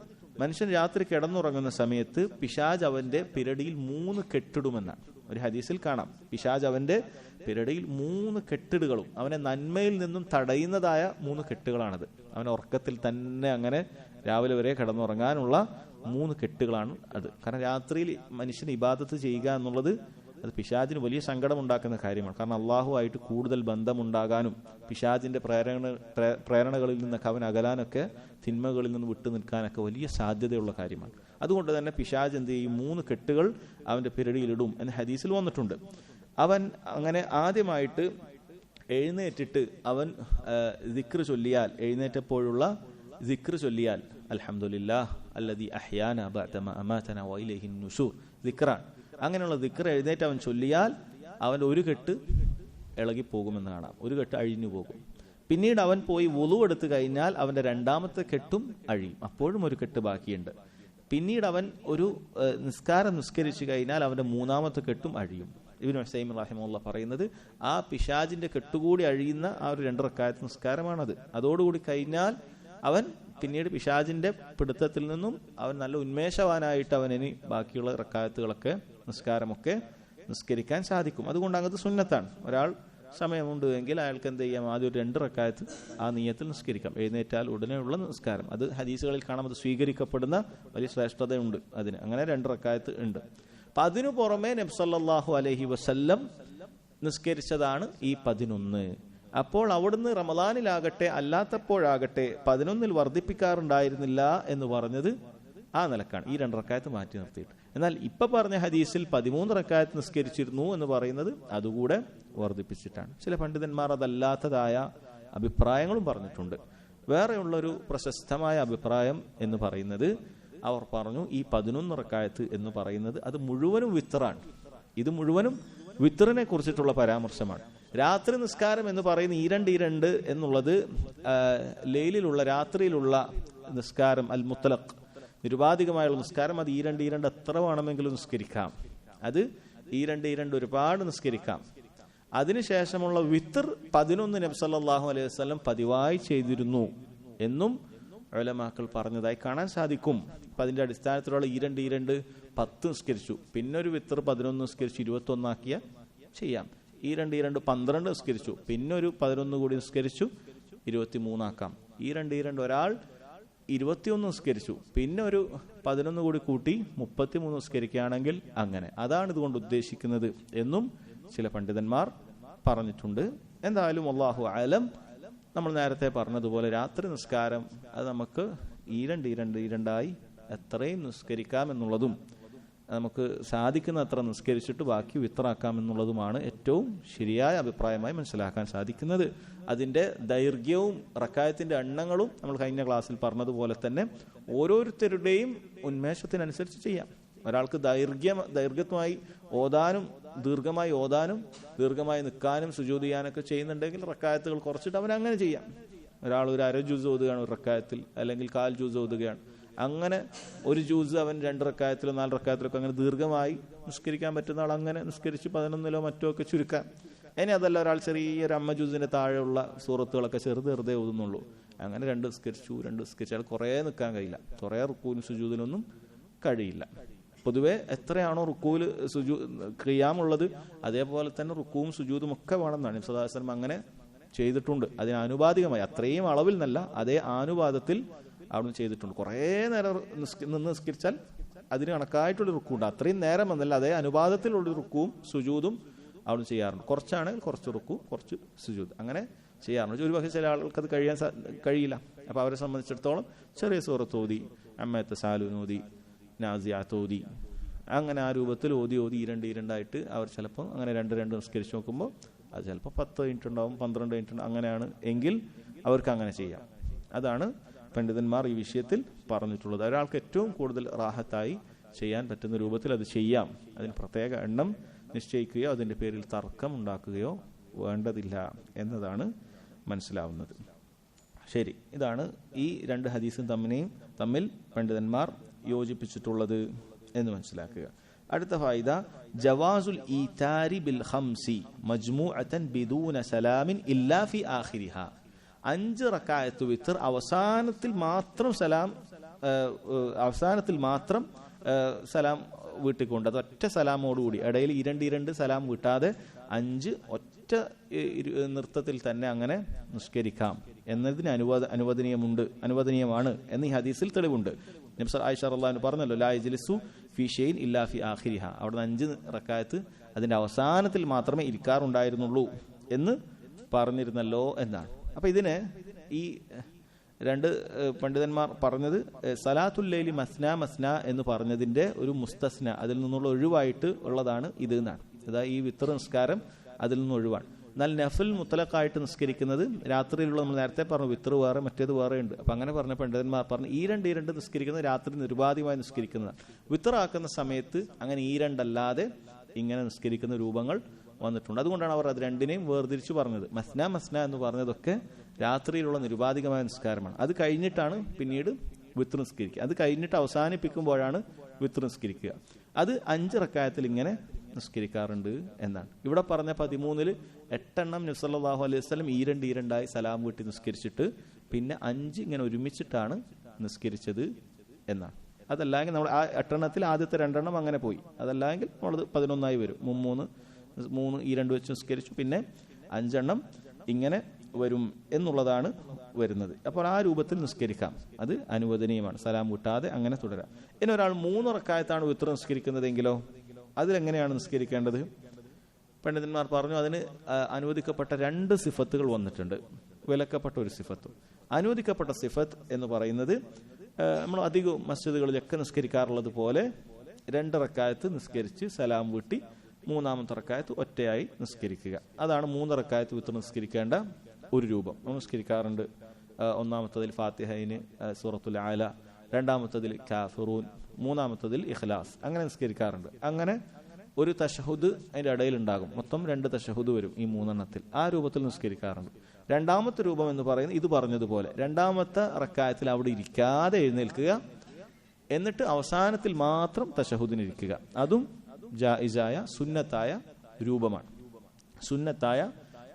മനുഷ്യൻ രാത്രി കിടന്നുറങ്ങുന്ന സമയത്ത് പിശാജ് അവന്റെ പിരടിയിൽ 3 കെട്ടിടുമെന്നാണ് ഒരു ഹദീസിൽ കാണാം. പിശാജ് അവന്റെ പിരടിയിൽ 3 കെട്ടിടുകളും അവനെ നന്മയിൽ നിന്നും തടയുന്നതായ 3 കെട്ടുകളാണത്. അവൻ ഉറക്കത്തിൽ തന്നെ അങ്ങനെ രാവിലെ വരെ കിടന്നുറങ്ങാനുള്ള 3 കെട്ടുകളാണ് അത്. കാരണം രാത്രിയിൽ മനുഷ്യൻ ഇബാദത്ത് ചെയ്യുക എന്നുള്ളത് അത് പിശാചിന് വലിയ സങ്കടം ഉണ്ടാക്കുന്ന കാര്യമാണ്. കാരണം അള്ളാഹുവായിട്ട് കൂടുതൽ ബന്ധമുണ്ടാകാനും പിശാചിന്റെ പ്രേരണകളിൽ നിന്നൊക്കെ അവൻ അകലാനൊക്കെ തിന്മകളിൽ നിന്ന് വിട്ടു നിൽക്കാനൊക്കെ വലിയ സാധ്യതയുള്ള കാര്യമാണ്. അതുകൊണ്ട് തന്നെ പിശാച് എന്ത് ചെയ്യും? 3 കെട്ടുകൾ അവന്റെ പിരടിയിലിടും എന്ന് ഹദീസിൽ വന്നിട്ടുണ്ട്. അവൻ അങ്ങനെ ആദ്യമായിട്ട് എഴുന്നേറ്റിട്ട് അവൻ ദിക്ർ ചൊല്ലിയാൽ, എഴുന്നേറ്റപ്പോഴുള്ള ദിക്ർ ചൊല്ലിയാൽ അൽഹംദുലില്ലാഹ് അല്ലദീ അഹ്യാന ബഅദമാ അമാതനാ വഇലൈഹിൻ നുശൂർ ദിക്റാണ്. അങ്ങനെയുള്ള ദിക്ർ എഴുന്നേറ്റ് അവൻ ചൊല്ലിയാൽ അവൻ്റെ 1 കെട്ട് ഇളകിപ്പോകുമെന്ന് കാണാം. 1 കെട്ട് അഴിഞ്ഞു പോകും. പിന്നീട് അവൻ പോയി വുളു എടുത്തു കഴിഞ്ഞാൽ അവന്റെ 2ാമത്തെ കെട്ടും അഴിയും. അപ്പോഴും 1 കെട്ട് ബാക്കിയുണ്ട്. പിന്നീട് അവൻ ഒരു നിസ്കാരം നിസ്കരിച്ചു കഴിഞ്ഞാൽ അവന്റെ മൂന്നാമത്തെ കെട്ടും അഴിയും. ഇബ്നു ഉസൈമിൻ റഹിമഹുല്ലാഹ് പറയുന്നത് ആ പിശാചിന്റെ കെട്ടുകൂടി അഴിയുന്ന ആ ഒരു 2 റക്അത്ത് നിസ്കാരമാണത്. അതോടുകൂടി കഴിഞ്ഞാൽ അവൻ പിന്നീട് പിശാചിന്റെ പിടുത്തത്തിൽ നിന്നും അവൻ നല്ല ഉന്മേഷവാനായിട്ട് അവൻ ഇനി ബാക്കിയുള്ള റക്അത്തുകളൊക്കെ നിസ്കാരമൊക്കെ നിസ്കരിക്കാൻ സാധിക്കും. അതുകൊണ്ട് അങ്ങനത്തെ സുന്നത്താണ്. ഒരാൾ സമയമുണ്ട് എങ്കിൽ അയാൾക്ക് എന്ത് ചെയ്യാം, ആദ്യം ഒരു 2 റക്അത്ത് ആ നിയ്യത്തിൽ നിസ്കരിക്കാം. എഴുന്നേറ്റാൽ ഉടനെയുള്ള നിസ്കാരം, അത് ഹദീസുകളിൽ കാണാം, അത് സ്വീകരിക്കപ്പെടുന്ന വലിയ ശ്രേഷ്ഠതയുണ്ട് അതിന്. അങ്ങനെ 2 റക്അത്ത് ഉണ്ട്. അപ്പൊ അതിനു പുറമെ നബി സല്ലല്ലാഹു അലൈഹി വസല്ലം നിസ്കരിച്ചതാണ് ഈ 11. അപ്പോൾ അവിടുന്ന് റമദാനിലാകട്ടെ അല്ലാത്തപ്പോഴാകട്ടെ 11 വർദ്ധിപ്പിക്കാറുണ്ടായിരുന്നില്ല എന്ന് പറഞ്ഞത് ആ നിലക്കാണ്, ഈ 2 റക്അത്ത് മാറ്റി നിർത്തിയിട്ട്. എന്നാൽ ഇപ്പൊ പറഞ്ഞ ഹദീസിൽ 13 റക്അത്ത് നിസ്കരിച്ചിരുന്നു എന്ന് പറയുന്നത് അതുകൂടെ വർദ്ധിപ്പിച്ചിട്ടാണ്. ചില പണ്ഡിതന്മാർ അതല്ലാത്തതായ അഭിപ്രായങ്ങളും പറഞ്ഞിട്ടുണ്ട്. വേറെയുള്ളൊരു പ്രശസ്തമായ അഭിപ്രായം എന്ന് പറയുന്നത്, അവർ പറഞ്ഞു ഈ 11 റക്അത്ത് എന്ന് പറയുന്നത് അത് മുഴുവനും വിത്തറാണ്. ഇത് മുഴുവനും വിത്തറിനെ കുറിച്ചിട്ടുള്ള പരാമർശമാണ്. രാത്രി നിസ്കാരം എന്ന് പറയുന്ന ഈ 2 എന്നുള്ളത് ലൈലിലുള്ള രാത്രിയിലുള്ള നിസ്കാരം അൽ മുത്തലഖ്, നിരുപാധികമായുള്ള നിസ്കാരം, അത് ഈ 2 എത്ര വേണമെങ്കിലും നിസ്കരിക്കാം. അത് ഈ 2 ഒരുപാട് നിസ്കരിക്കാം. അതിനുശേഷമുള്ള വിത്തർ 11 നബി സല്ലല്ലാഹു അലൈഹി വസല്ലം പതിവായി ചെയ്തിരുന്നു എന്നും ഉലമാക്കൾ പറഞ്ഞതായി കാണാൻ സാധിക്കും. അപ്പൊ അതിന്റെ അടിസ്ഥാനത്തിലുള്ള ഈ 2 10 നിസ്കരിച്ചു, പിന്നെ ഒരു വിത്തർ 11 നിസ്കരിച്ചു 21 ആക്കിയ ചെയ്യാം. ഈ 2 12 നിസ്കരിച്ചു, പിന്നെ ഒരു 11 കൂടി നിസ്കരിച്ചു 23 ആക്കാം. ഈ 2 ഒരാൾ 21 നിസ്കരിച്ചു, പിന്നെ ഒരു 11 കൂടി കൂട്ടി 33 നിസ്കരിക്കുകയാണെങ്കിൽ അങ്ങനെ, അതാണ് ഇതുകൊണ്ട് ഉദ്ദേശിക്കുന്നത് എന്നും ചില പണ്ഡിതന്മാർ പറഞ്ഞിട്ടുണ്ട്. എന്തായാലും അല്ലാഹു അലം, നമ്മൾ നേരത്തെ പറഞ്ഞതുപോലെ രാത്രി നിസ്കാരം അത് നമുക്ക് ഈ 2 എത്രയും നിസ്കരിക്കാം എന്നുള്ളതും നമുക്ക് സാധിക്കുന്ന അത്ര നിസ്കരിച്ചിട്ട് ബാക്കി വിത്തറാക്കാം എന്നുള്ളതുമാണ് ഏറ്റവും ശരിയായ അഭിപ്രായമായി മനസ്സിലാക്കാൻ സാധിക്കുന്നത്. അതിന്റെ ദൈർഘ്യവും റക്അത്തിന്റെ എണ്ണങ്ങളും നമ്മൾ കഴിഞ്ഞ ക്ലാസ്സിൽ പറഞ്ഞതുപോലെ തന്നെ ഓരോരുത്തരുടെയും ഉന്മേഷത്തിനനുസരിച്ച് ചെയ്യാം. ഒരാൾക്ക് ദൈർഘ്യമായി ഓതാനും ദീർഘമായി ഓതാനും ദീർഘമായി നിൽക്കാനും സുജൂദ് ചെയ്യാനൊക്കെ ചെയ്യുന്നുണ്ടെങ്കിൽ റക്അത്തുകൾ കുറച്ചിട്ട് അവൻ അങ്ങനെ ചെയ്യാം. ഒരാൾ ഒരു 1/2 ജൂസ് ഓതുകയാണ് ഒരു റക്അത്തിൽ, അല്ലെങ്കിൽ 1/4 ജൂസ് ഓതുകയാണ്, അങ്ങനെ ഒരു ജൂസ് അവൻ 2 റക്അത്തിലോ 4 റക്അത്തിലൊക്കെ അങ്ങനെ ദീർഘമായി നിസ്കരിക്കാൻ പറ്റുന്ന ആൾ അങ്ങനെ നിസ്കരിച്ച് 11 മറ്റോ ഒക്കെ ചുരുക്കാം. ഇനി അതല്ല, ഒരാൾ ചെറിയൊരു 5 ജൂസിന്റെ താഴെയുള്ള സൂറത്തുകളൊക്കെ ചെറുതെ ഓതുന്നുള്ളൂ, അങ്ങനെ 2 നിസ്കരിച്ചാൽ കുറേ നിൽക്കാൻ കഴിയില്ല, കുറേ റുക്കൂലും സുജൂദിനൊന്നും കഴിയില്ല. പൊതുവെ എത്രയാണോ റുക്കൂൽ ഖിയാമുള്ളത് അതേപോലെ തന്നെ റുക്കൂവും സുജൂദും ഒക്കെ വേണമെന്നാണ് നബി സല്ലല്ലാഹു അലൈഹി വസല്ലം അങ്ങനെ ചെയ്തിട്ടുണ്ട്. അതിന് ആനുപാതികമായി, അത്രയും അളവിൽ നിന്നല്ല, അതേ ആനുപാതത്തിൽ അവിടുന്ന് ചെയ്തിട്ടുണ്ട്. കുറേ നേരം നിന്ന് നിസ്കരിച്ചാൽ അതിന് കണക്കായിട്ടുള്ള റുക്കൂണ്ട്, അത്രയും നേരം എന്നല്ല, അതേ അനുപാതത്തിലുള്ള റുക്കൂവും സുജൂദും അവിടുന്ന് ചെയ്യാറുണ്ട്. കുറച്ചാണെങ്കിൽ കുറച്ച് റുക്കൂ കുറച്ച് സുജൂദ് അങ്ങനെ ചെയ്യാറുണ്ട്. ഒരുപക്ഷെ ചില ആൾക്ക് അത് കഴിയില്ല. അപ്പൊ അവരെ സംബന്ധിച്ചിടത്തോളം ചെറിയ സൂറത്ത് ഓതി, അമ്മയത്തെ സാലൂനോതി, നാസിയാത്തോതി, അങ്ങനെ ആ രൂപത്തിൽ ഓതി ഈ 2 അവർ ചിലപ്പോൾ അങ്ങനെ 2 നിസ്കരിച്ച് നോക്കുമ്പോൾ അത് ചിലപ്പോൾ 10 മിനിറ്റ് ഉണ്ടാവും, 12 മിനിറ്റ് ഉണ്ടാവും. അങ്ങനെയാണ് എങ്കിൽ അവർക്ക് അങ്ങനെ ചെയ്യാം. അതാണ് പണ്ഡിതന്മാർ ഈ വിഷയത്തിൽ പറഞ്ഞിട്ടുള്ളത്. ഒരാൾക്ക് ഏറ്റവും കൂടുതൽ റാഹത്തായി ചെയ്യാൻ പറ്റുന്ന രൂപത്തിൽ അത് ചെയ്യാം. അതിന് പ്രത്യേക എണ്ണം നിശ്ചയിക്കുകയോ അതിന്റെ പേരിൽ തർക്കം ഉണ്ടാക്കുകയോ വേണ്ടതില്ല എന്നതാണ് മനസ്സിലാവുന്നത്. ശരി, ഇതാണ് ഈ 2 ഹദീസും തമ്മിൽ പണ്ഡിതന്മാർ യോജിപ്പിച്ചിട്ടുള്ളത് എന്ന് മനസ്സിലാക്കുക. അടുത്ത ഫായിദ, ജവാസുൽ ഈതാരി ബിൽ ഖംസി മജ്മൂഅതൻ ബിദൂന സലാമിൻ ഇല്ലാ ഫി ആഖിരിഹ. 5 റക്അത്ത് വിത്തർ അവസാനത്തിൽ മാത്രം സലാം വീട്ടിക്കൊണ്ട്, അത് ഒറ്റ സലാമോടുകൂടി, ഇടയിൽ 2 സലാം വീട്ടാതെ 5 ഒറ്റ നൃത്തത്തിൽ തന്നെ അങ്ങനെ നിസ്കരിക്കാം എന്നതിന് അനുവദനീയമാണ് എന്ന് ഈ ഹദീസിൽ തെളിവുണ്ട്. നബി ആയിഷ റളിയല്ലാഹു അൻഹ പറഞ്ഞല്ലോ, ലാ യജ്ലിസു ഫീ ഷൈഇൻ ഇല്ലാ ഫീ ആഖിരിഹ. അവിടെ 5 റക്അത്ത് അതിന്റെ അവസാനത്തിൽ മാത്രമേ ഇരിക്കാറുണ്ടായിരുന്നുള്ളൂ എന്ന് പറഞ്ഞിരുന്നല്ലോ എന്നാണ്. അപ്പൊ ഇതിന് ഈ 2 പണ്ഡിതന്മാർ പറഞ്ഞത് സലാത്തുൽ ലൈലി മസ്ന എന്ന് പറഞ്ഞതിന്റെ ഒരു മുസ്തസ്ന, അതിൽ നിന്നുള്ള ഒഴിവായിട്ട് ഉള്ളതാണ് ഇത് എന്നാണ്. അതായത് ഈ വിത്തർ നിസ്കാരം അതിൽ നിന്ന് ഒഴിവാണ്. എന്നാൽ നഫിൽ മുത്തലഖായിട്ട് നിസ്കരിക്കുന്നത് രാത്രിയിലുള്ള, നമ്മൾ നേരത്തെ പറഞ്ഞു വിത്തർ വേറെ മറ്റേത് വേറെ ഉണ്ട്. അപ്പൊ അങ്ങനെ പറഞ്ഞ പണ്ഡിതന്മാർ പറഞ്ഞു ഈ 2 നിസ്കരിക്കുന്നത് രാത്രി നിരുപാധികമായി നിസ്കരിക്കുന്നതാണ്. വിത്തറാക്കുന്ന സമയത്ത് അങ്ങനെ ഈ 2 അല്ലാതെ ഇങ്ങനെ നിസ്കരിക്കുന്ന രൂപങ്ങൾ വന്നിട്ടുണ്ട്. അതുകൊണ്ടാണ് അവർ അത് 2നെയും വേർതിരിച്ചു പറഞ്ഞത്. മസ്ന എന്ന് പറഞ്ഞതൊക്കെ രാത്രിയിലുള്ള നിരുപാധികമായ നിസ്കാരമാണ്. അത് കഴിഞ്ഞിട്ടാണ് പിന്നീട് വിത്ർ നിസ്കരിക്കുക. അത് കഴിഞ്ഞിട്ട് അവസാനിപ്പിക്കുമ്പോഴാണ് വിത്ർ നിസ്കരിക്കുക. അത് 5 റക്അത്തിൽ ഇങ്ങനെ നിസ്കരിക്കാറുണ്ട് എന്നാണ്. ഇവിടെ പറഞ്ഞ 13-ൽ 8 നബി സല്ലല്ലാഹു അലൈഹി വസല്ലം ഈരണ്ടായി സലാം വീട്ടി നിസ്കരിച്ചിട്ട് പിന്നെ 5 ഇങ്ങനെ ഒരുമിച്ചിട്ടാണ് നിസ്കരിച്ചത് എന്നാണ്. അതല്ലെങ്കിൽ നമ്മൾ ആ 8 ആദ്യത്തെ 2 അങ്ങനെ പോയി. അതല്ലെങ്കിൽ നമ്മളത് 11 വരും. 3 ഈ 2 വെച്ച് നിസ്കരിച്ചു, പിന്നെ 5 ഇങ്ങനെ വരും എന്നുള്ളതാണ് വരുന്നത്. അപ്പോൾ ആ രൂപത്തിൽ നിസ്കരിക്കാം, അത് അനുവദനീയമാണ്. സലാം കൂട്ടാതെ അങ്ങനെ തുടരാം. ഇനി ഒരാൾ 3 റക്അത്താണ് വിത്ർ നിസ്കരിക്കുന്നതെങ്കിലോ അതിലെങ്ങനെയാണ് നിസ്കരിക്കേണ്ടത്? പണ്ഡിതന്മാർ പറഞ്ഞു അതിന് അനുവദിക്കപ്പെട്ട 2 സിഫത്തുകൾ വന്നിട്ടുണ്ട്, വിലക്കപ്പെട്ട ഒരു സിഫത്തും. അനുവദിക്കപ്പെട്ട സിഫത്ത് എന്ന് പറയുന്നത് നമ്മൾ അധികം മസ്ജിദുകളിലൊക്കെ നിസ്കരിക്കാറുള്ളത് പോലെ 2 റക്അത്ത് നിസ്കരിച്ച് സലാം വീട്ടി 3-ാമത്തെ റക്അത്ത് ഒറ്റയായി നിസ്കരിക്കുക. അതാണ് 3 റക്അത്ത് വിത്ർ നിസ്കരിക്കേണ്ട ഒരു രൂപം. നമ്മൾ നിസ്കരിക്കാറുണ്ട്. 1-ാമത്തതിൽ ഫാത്തിഹയിന് സൂറത്തുൽ ആല, 2-ാമത്തതിൽ കാഫിറൂൻ, 3-ാമത്തതിൽ ഇഖ്ലാസ്, അങ്ങനെ നിസ്കരിക്കാറുണ്ട്. അങ്ങനെ ഒരു തശഹുദ് അതിൻ്റെ ഇടയിൽ ഉണ്ടാകും. മൊത്തം 2 തശഹുദ് വരും ഈ 3 ആ രൂപത്തിൽ നിസ്കരിക്കാറുണ്ട്. 2-ാമത്തെ രൂപം എന്ന് പറയുന്നത് ഇത് പറഞ്ഞതുപോലെ 2-ാമത്തെ റക്അത്തിൽ അവിടെ ഇരിക്കാതെ എഴുന്നേൽക്കുക, എന്നിട്ട് അവസാനത്തിൽ മാത്രം തശഹുദിനിരിക്കുക. അതും ജായിസായ സുന്നത്തായ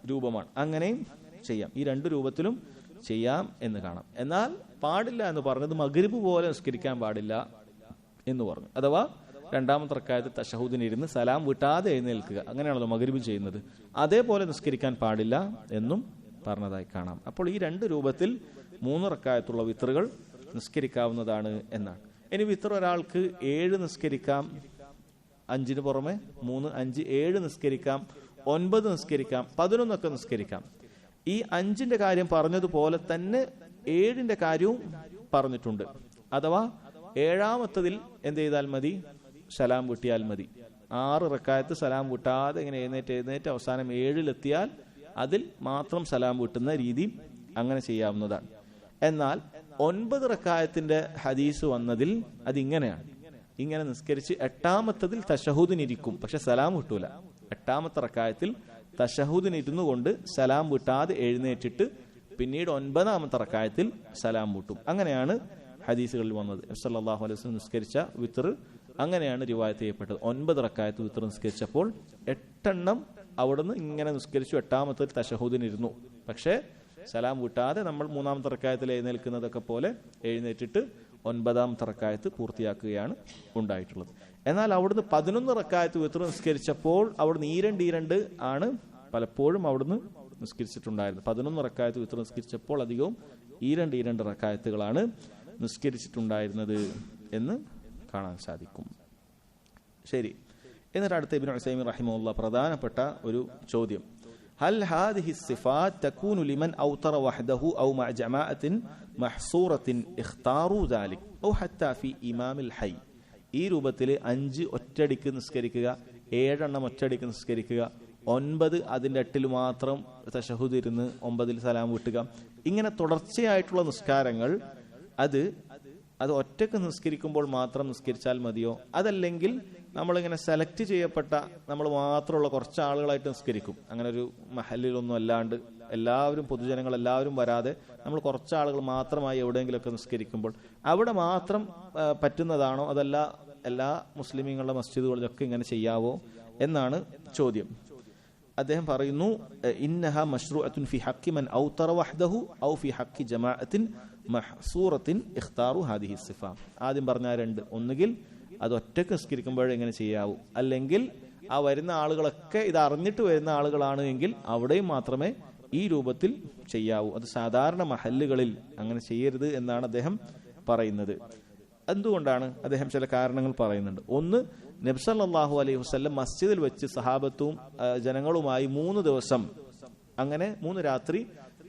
രൂപമാണ്. അങ്ങനെയും ചെയ്യാം. ഈ 2 രൂപത്തിലും ചെയ്യാം എന്ന് കാണാം. എന്നാൽ പാടില്ല എന്ന് പറഞ്ഞത് മഗ്രിബ് പോലെ നിസ്കരിക്കാൻ പാടില്ല എന്ന് പറഞ്ഞു. അഥവാ 2-ാമത്തെ റക്അത്തിൽ തശഹുദിനിരുന്ന് സലാം വിട്ടാതെ എഴുന്നേൽക്കുക, അങ്ങനെയാണല്ലോ മഗ്രിബ് ചെയ്യുന്നത്. അതേപോലെ നിസ്കരിക്കാൻ പാടില്ല എന്നും പറഞ്ഞതായി കാണാം. അപ്പോൾ ഈ 2 രൂപത്തിൽ 3 റക്അത്തുള്ള വിത്റുകൾ നിസ്കരിക്കാവുന്നതാണ് എന്നാണ്. ഇനി വിത്ർ ഒരാൾക്ക് 7 നിസ്കരിക്കാം, 5-ന് പുറമെ 3, 5, 7 നിസ്കരിക്കാം, 9 നിസ്കരിക്കാം, 11 ഒക്കെ നിസ്കരിക്കാം. ഈ 5-ന്റെ കാര്യം പറഞ്ഞതുപോലെ തന്നെ 7-ന്റെ കാര്യവും പറഞ്ഞിട്ടുണ്ട്. അഥവാ 7-ാമത്തതിൽ എന്ത് ചെയ്താൽ മതി? സലാം വീട്ടിയാൽ മതി. 6 റക്അത്ത് സലാം വീട്ടാതെ ഇങ്ങനെ എഴുന്നേറ്റ് അവസാനം 7-ലെത്തിയാൽ അതിൽ മാത്രം സലാം വീട്ടുന്ന രീതി അങ്ങനെ ചെയ്യാവുന്നതാണ്. എന്നാൽ 9 റക്അത്തിന്റെ ഹദീസ് വന്നതിൽ അതിങ്ങനെയാണ്. ഇങ്ങനെ നിസ്കരിച്ച് 8-ാമത്തതിൽ തശഹുദിനിരിക്കും, പക്ഷെ സലാം വിട്ടൂല. 8-ാമത്തെ റക്അത്തിൽ തശഹുദിനിരുന്നു കൊണ്ട് സലാം വിട്ടാതെ എഴുന്നേറ്റിട്ട് പിന്നീട് 9-ാമത്തെ റക്അത്തിൽ സലാം വിട്ടും. അങ്ങനെയാണ് ഹദീസുകളിൽ വന്നത്. സല്ലല്ലാഹു അലൈഹി വസല്ലം നിസ്കരിച്ച വിത്ർ അങ്ങനെയാണ് റിവായത്ത് ചെയ്യപ്പെട്ടത്. 9 റക്അത്ത് വിത്ർ നിസ്കരിച്ചപ്പോൾ 8 അവിടുന്ന് ഇങ്ങനെ നിസ്കരിച്ചു, 8-ാമത്തെ തശഹുദിനിരുന്നു, പക്ഷേ സലാം വിട്ടാതെ നമ്മൾ 3-ാമത്തെ റക്അത്തിൽ എഴുന്നേൽക്കുന്നതൊക്കെ പോലെ എഴുന്നേറ്റിട്ട് 9-ാമത്തെ റക്അത്ത് പൂർത്തിയാക്കുകയാണ് ഉണ്ടായിട്ടുള്ളത്. എന്നാൽ അവിടുന്ന് 11 റക്അത്ത് വിത്ർ നിസ്കരിച്ചപ്പോൾ അവിടുന്ന് ഈരണ്ട് ആണ് പലപ്പോഴും അവിടുന്ന് നിസ്കരിച്ചിട്ടുണ്ടായിരുന്നത്. 11 റക്അത്ത് വിത്ർ നിസ്കരിച്ചപ്പോൾ അധികവും ഈരണ്ട് റക്അത്തുകളാണ് നിസ്കരിച്ചിട്ടുണ്ടായിരുന്നത് എന്ന് കാണാൻ സാധിക്കും. ശരി, എന്നിട്ട് അടുത്ത ഇബ്നു ഉസൈമീൻ റഹിമഹുല്ലാഹ് പ്രധാനപ്പെട്ട ഒരു ചോദ്യം, ഹൽ ഹാദിഹി സിഫാത്ത് തകൂനു ലിമൻ ഔതറ വഹ്ദഹു ഔ മഅ ജമാഅത്തിൻ മഹ്സൂറത്തിൻ ഇഖ്താറു ദാലിക് ഔ ഹത്താ ഫി ഇമാമിൽ ഹൈ. ഈ രൂപത്തിൽ 5 ഒറ്റയടിക്ക് നിസ്കരിക്കുക, 7 ഒറ്റയടിക്ക് നിസ്കരിക്കുക, 9 അതിൻ്റെ 8-ൽ മാത്രം തശഹുദ് ഇരുന്ന് 9-ൽ സലാം വിട്ടുക, ഇങ്ങനെ തുടർച്ചയായിട്ടുള്ള നിസ്കാരങ്ങൾ അത് ഒറ്റക്ക് നിസ്കരിക്കുമ്പോൾ മാത്രം നിസ്കരിച്ചാൽ മതിയോ? അതല്ലെങ്കിൽ നമ്മളിങ്ങനെ സെലക്ട് ചെയ്യപ്പെട്ട നമ്മൾ മാത്രമുള്ള കുറച്ച് ആളുകളായിട്ട് നിസ്കരിക്കും, അങ്ങനെ ഒരു മഹലിലൊന്നും അല്ലാണ്ട് എല്ലാവരും പൊതുജനങ്ങൾ എല്ലാവരും വരാതെ നമ്മൾ കുറച്ച് ആളുകൾ മാത്രമായി എവിടെയെങ്കിലുമൊക്കെ നിസ്കരിക്കുമ്പോൾ അവിടെ മാത്രം പറ്റുന്നതാണോ? അതല്ല എല്ലാ മുസ്ലിമീങ്ങളുടെ മസ്ജിദുകളിലൊക്കെ ഇങ്ങനെ ചെയ്യാവോ എന്നാണ് ചോദ്യം. അദ്ദേഹം പറയുന്നു, ഇന്നഹ മശ്റൂഅത്തുൻ ഫി ഹഖ്ഖി മൻ ഔതറ വഹ്ദഹു ഔ ഫി ഹഖ്ഖി ജമാഅത്തിൻ മഹ്സൂറത്തിൻ ഇഖ്താറു ഹാദിഹി സിഫ. ആദ്യം പറഞ്ഞ 2, ഒന്നുകിൽ അത് ഒറ്റക്ക് നിസ്കരിക്കുമ്പോഴേ എങ്ങനെ ചെയ്യാവൂ, അല്ലെങ്കിൽ ആ വരുന്ന ആളുകളൊക്കെ ഇത് അറിഞ്ഞിട്ട് വരുന്ന ആളുകളാണ് എങ്കിൽ അവിടെയും മാത്രമേ ഈ രൂപത്തിൽ ചെയ്യാവൂ. അത് സാധാരണ മഹല്ലുകളിൽ അങ്ങനെ ചെയ്യരുത് എന്നാണ് അദ്ദേഹം പറയുന്നത്. എന്തുകൊണ്ടാണ്? അദ്ദേഹം ചില കാരണങ്ങൾ പറയുന്നുണ്ട്. ഒന്ന്, നബി സല്ലല്ലാഹു അലൈഹി വസല്ലം മസ്ജിദിൽ വെച്ച് സഹാബത്തും ജനങ്ങളുമായി 3 ദിവസം അങ്ങനെ 3 രാത്രി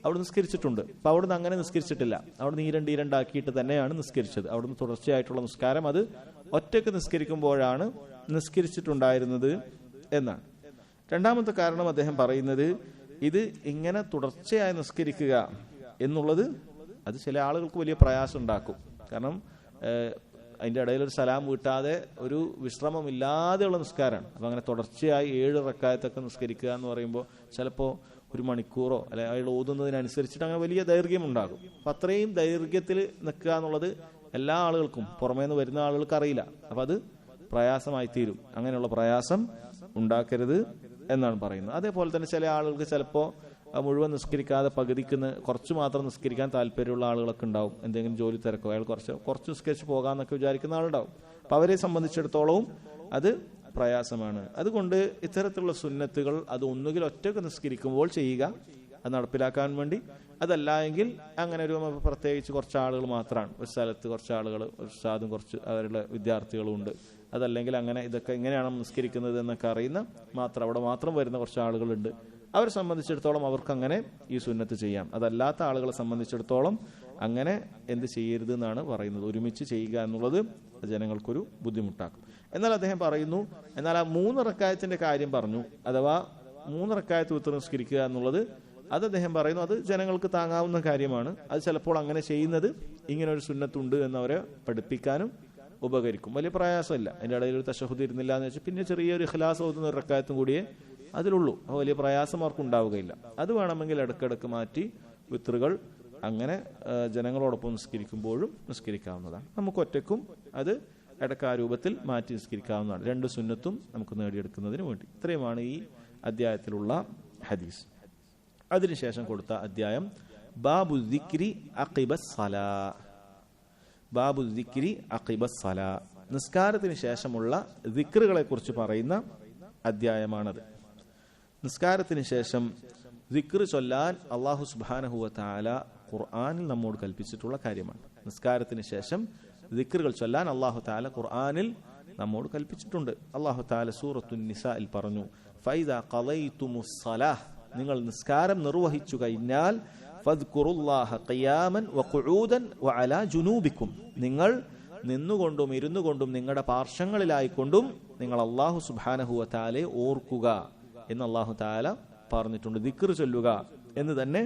അവിടെ നിസ്കരിച്ചിട്ടുണ്ട്. അപ്പൊ അവിടുന്ന് അങ്ങനെ നിസ്കരിച്ചിട്ടില്ല, അവിടുന്ന് ഈരണ്ടാക്കിയിട്ട് തന്നെയാണ് നിസ്കരിച്ചത്. അവിടുന്ന് തുടർച്ചയായിട്ടുള്ള നിസ്കാരം അത് ഒറ്റക്ക് നിസ്കരിക്കുമ്പോഴാണ് നിസ്കരിച്ചിട്ടുണ്ടായിരുന്നത് എന്നാണ്. 2-ാമത്തെ കാരണം അദ്ദേഹം പറയുന്നത്, ഇത് ഇങ്ങനെ തുടർച്ചയായി നിസ്കരിക്കുക എന്നുള്ളത് അത് ചില ആളുകൾക്ക് വലിയ പ്രയാസം ഉണ്ടാക്കും. കാരണം അതിൻ്റെ ഇടയിൽ ഒരു സലാം വീട്ടാതെ ഒരു വിശ്രമമില്ലാതെയുള്ള നിസ്കാരമാണ്. അപ്പം അങ്ങനെ തുടർച്ചയായി 7 റക്അത്തൊക്കെ നിസ്കരിക്കുക എന്ന് പറയുമ്പോൾ ചിലപ്പോൾ 1 മണിക്കൂറോ അല്ലെ അയാൾ ഓതുന്നതിനനുസരിച്ചിട്ട് അങ്ങനെ വലിയ ദൈർഘ്യം ഉണ്ടാകും. അപ്പം അത്രയും ദൈർഘ്യത്തിൽ നിൽക്കുക എന്നുള്ളത് എല്ലാ ആളുകൾക്കും, പുറമേ നിന്ന് വരുന്ന ആളുകൾക്ക് അറിയില്ല. അപ്പം അത് പ്രയാസമായി തീരും. അങ്ങനെയുള്ള പ്രയാസം ഉണ്ടാക്കരുത് എന്നാണ് പറയുന്നത്. അതേപോലെ തന്നെ ചില ആളുകൾക്ക് ചിലപ്പോൾ മുഴുവൻ നിസ്കരിക്കാതെ പകുതിക്ക് കുറച്ച് മാത്രം നിസ്കരിക്കാൻ താല്പര്യമുള്ള ആളുകളൊക്കെ ഉണ്ടാവും. എന്തെങ്കിലും ജോലി തിരക്കോ, അയാൾ കുറച്ച് നിസ്കരിച്ച് പോകാമെന്നൊക്കെ വിചാരിക്കുന്ന ആളുണ്ടാവും. അപ്പം അവരെ സംബന്ധിച്ചിടത്തോളവും അത് പ്രയാസമാണ്. അതുകൊണ്ട് ഇത്തരത്തിലുള്ള സുന്നത്തുകൾ അത് ഒന്നുകിൽ ഒറ്റക്ക് നിസ്കരിക്കുമ്പോൾ ചെയ്യുക, അത് നടപ്പിലാക്കാൻ വേണ്ടി. അതല്ല എങ്കിൽ അങ്ങനെ ഒരു പ്രത്യേകിച്ച് കുറച്ച് ആളുകൾ മാത്രമാണ്, ഒരു സ്ഥലത്ത് കുറച്ച് ആളുകൾ, ഒരു ഉസ്താദും കുറച്ച് അവരുടെ വിദ്യാർത്ഥികളും ഉണ്ട്. അതല്ലെങ്കിൽ അങ്ങനെ ഇതൊക്കെ എങ്ങനെയാണ് നിസ്കരിക്കുന്നത് എന്നൊക്കെ അറിയുന്ന മാത്രം അവിടെ മാത്രം വരുന്ന കുറച്ച് ആളുകളുണ്ട്. അവരെ സംബന്ധിച്ചിടത്തോളം അവർക്ക് അങ്ങനെ ഈ സുന്നത്ത് ചെയ്യാം. അതല്ലാത്ത ആളുകളെ സംബന്ധിച്ചിടത്തോളം അങ്ങനെ എന്ത് ചെയ്യരുത് എന്നാണ് പറയുന്നത്. ഒരുമിച്ച് ചെയ്യുക എന്നുള്ളത് ജനങ്ങൾക്കൊരു ബുദ്ധിമുട്ടാക്കും. എന്നാൽ അദ്ദേഹം പറയുന്നു, എന്നാൽ ആ 3 റക്അത്തിന്റെ കാര്യം പറഞ്ഞു, അഥവാ 3 റക്അത്ത് വിത്ർ നിസ്കരിക്കുക എന്നുള്ളത്, അത് അദ്ദേഹം പറയുന്നു അത് ജനങ്ങൾക്ക് താങ്ങാവുന്ന കാര്യമാണ്. അത് ചിലപ്പോൾ അങ്ങനെ ചെയ്യുന്നത് ഇങ്ങനെ ഒരു സുന്നത്തുണ്ട് എന്നവരെ പഠിപ്പിക്കാനും ഉപകരിക്കും. വലിയ പ്രയാസമില്ല. അതിൻ്റെ ഇടയിൽ ഒരു തശഹുദ് ഇരുന്നില്ല എന്ന് വെച്ചാൽ പിന്നെ ചെറിയൊരു ഇഖ്ലാസ് ഓതുന്ന ഒരു റക്അത്തും കൂടിയേ അതിലുള്ളൂ. അപ്പോൾ വലിയ പ്രയാസം അവർക്ക് ഉണ്ടാവുകയില്ല. അത് വേണമെങ്കിൽ ഇടയ്ക്കിടയ്ക്ക് മാറ്റി വിത്റുകൾ അങ്ങനെ ജനങ്ങളോടൊപ്പം നിസ്കരിക്കുമ്പോഴും നിസ്കരിക്കാവുന്നതാണ്. നമുക്ക് ഒറ്റയ്ക്കും അത് ഇടയ്ക്ക് ആ രൂപത്തിൽ മാറ്റി നിസ്കരിക്കാവുന്നതാണ്. 2 സുന്നത്തും നമുക്ക് നേടിയെടുക്കുന്നതിന് വേണ്ടി. ഇത്രയുമാണ് ഈ അധ്യായത്തിലുള്ള ഹദീസ്. അതിനുശേഷം കൊടുത്ത അധ്യായം ബാബു ദിക്രി അഖിബസ് സലാ. ബാബു ദിക്രി അഖിബസ് സലാ, നിസ്കാരത്തിന് ശേഷമുള്ള ദിക്റുകളെ കുറിച്ച് പറയുന്ന അധ്യായമാണത്. നിസ്കാരത്തിന് ശേഷം ദിക്ർ ചൊല്ലാൻ അല്ലാഹു സുബ്ഹാനഹു വ തആല ഖുർആനിൽ നമ്മോട് കൽപ്പിച്ചിട്ടുള്ള കാര്യമാണ്. നിസ്കാരത്തിന് ശേഷം ദിക്റുകൾ ചൊല്ലാൻ അല്ലാഹു തആല ഖുർആനിൽ നമ്മോട് കൽപ്പിച്ചിട്ടുണ്ട്. അല്ലാഹു തആല സൂറത്തുൻ നിസാഇൽ പറഞ്ഞു, ഫൈദാ ഖളൈതുമുസ് സലാഹ്, നിങ്ങൾ നിസ്കാരം നിർവഹിച്ചു കഴിഞ്ഞാൽ ഫദ്കുറുല്ലാഹ ഖിയാമൻ വഖുഊദൻ വഅലാ ജുനൂബിക്കും, നിങ്ങൾ നിന്നുകൊണ്ടും ഇരുന്നുകൊണ്ടും നിങ്ങളുടെ പാർശ്വങ്ങളിലായിക്കൊണ്ടും നിങ്ങൾ അല്ലാഹു സുബ്ഹാനഹു വ തആലയെ ഓർക്കുക എന്ന് അല്ലാഹു തആല പറഞ്ഞിട്ടുണ്ട്. ദിക്ർ ചൊല്ലുക എന്ന് തന്നെ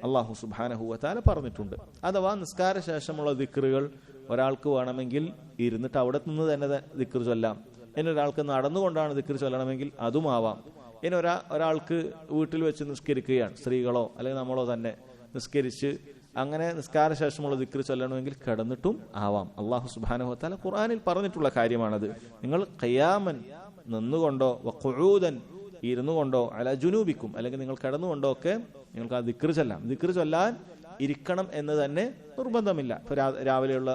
അല്ലാഹു സുബ്ഹാനഹു വ തആല പറഞ്ഞിട്ടുണ്ട്. അഥവാ നിസ്കാര ശേഷമുള്ള ദിക്റുകൾ ഒരാൾക്ക് വേണമെങ്കിൽ ഇരുന്നിട്ട് അവിടെ നിന്ന് തന്നെ ദിക്ർ ചൊല്ലാം. ഇനി ഒരാൾക്ക് നടന്നുകൊണ്ടാണ് ദിക്ർ ചൊല്ലണമെങ്കിൽ അതുമാവാം. ഇനി ഒരാൾക്ക് വീട്ടിൽ വെച്ച് നിസ്കരിക്കുകയാണ്, സ്ത്രീകളോ അല്ലെങ്കിൽ നമ്മളോ തന്നെ നിസ്കരിച്ച് അങ്ങനെ നിസ്കാര ശേഷമുള്ള ദിക്ർ ചൊല്ലണമെങ്കിൽ കിടന്നിട്ടും ആവാം. അല്ലാഹു സുബ്ഹാനഹു വ തആല ഖുർആനിൽ പറഞ്ഞിട്ടുള്ള കാര്യമാണത്. നിങ്ങൾ ഖിയാമൻ നിന്നുകൊണ്ടോ വഖുഊദൻ ഇരുന്നു കൊണ്ടോ അല ജുനൂബിക്കും അല്ലെങ്കിൽ നിങ്ങൾ കിടന്നുകൊണ്ടോ ഒക്കെ നിങ്ങൾക്ക് ആ ദിക്ർ ചൊല്ലാം. ദിക്ർ ചൊല്ലാൻ ഇരിക്കണം എന്ന് തന്നെ നിർബന്ധമില്ല. ഇപ്പോൾ രാവിലെയുള്ള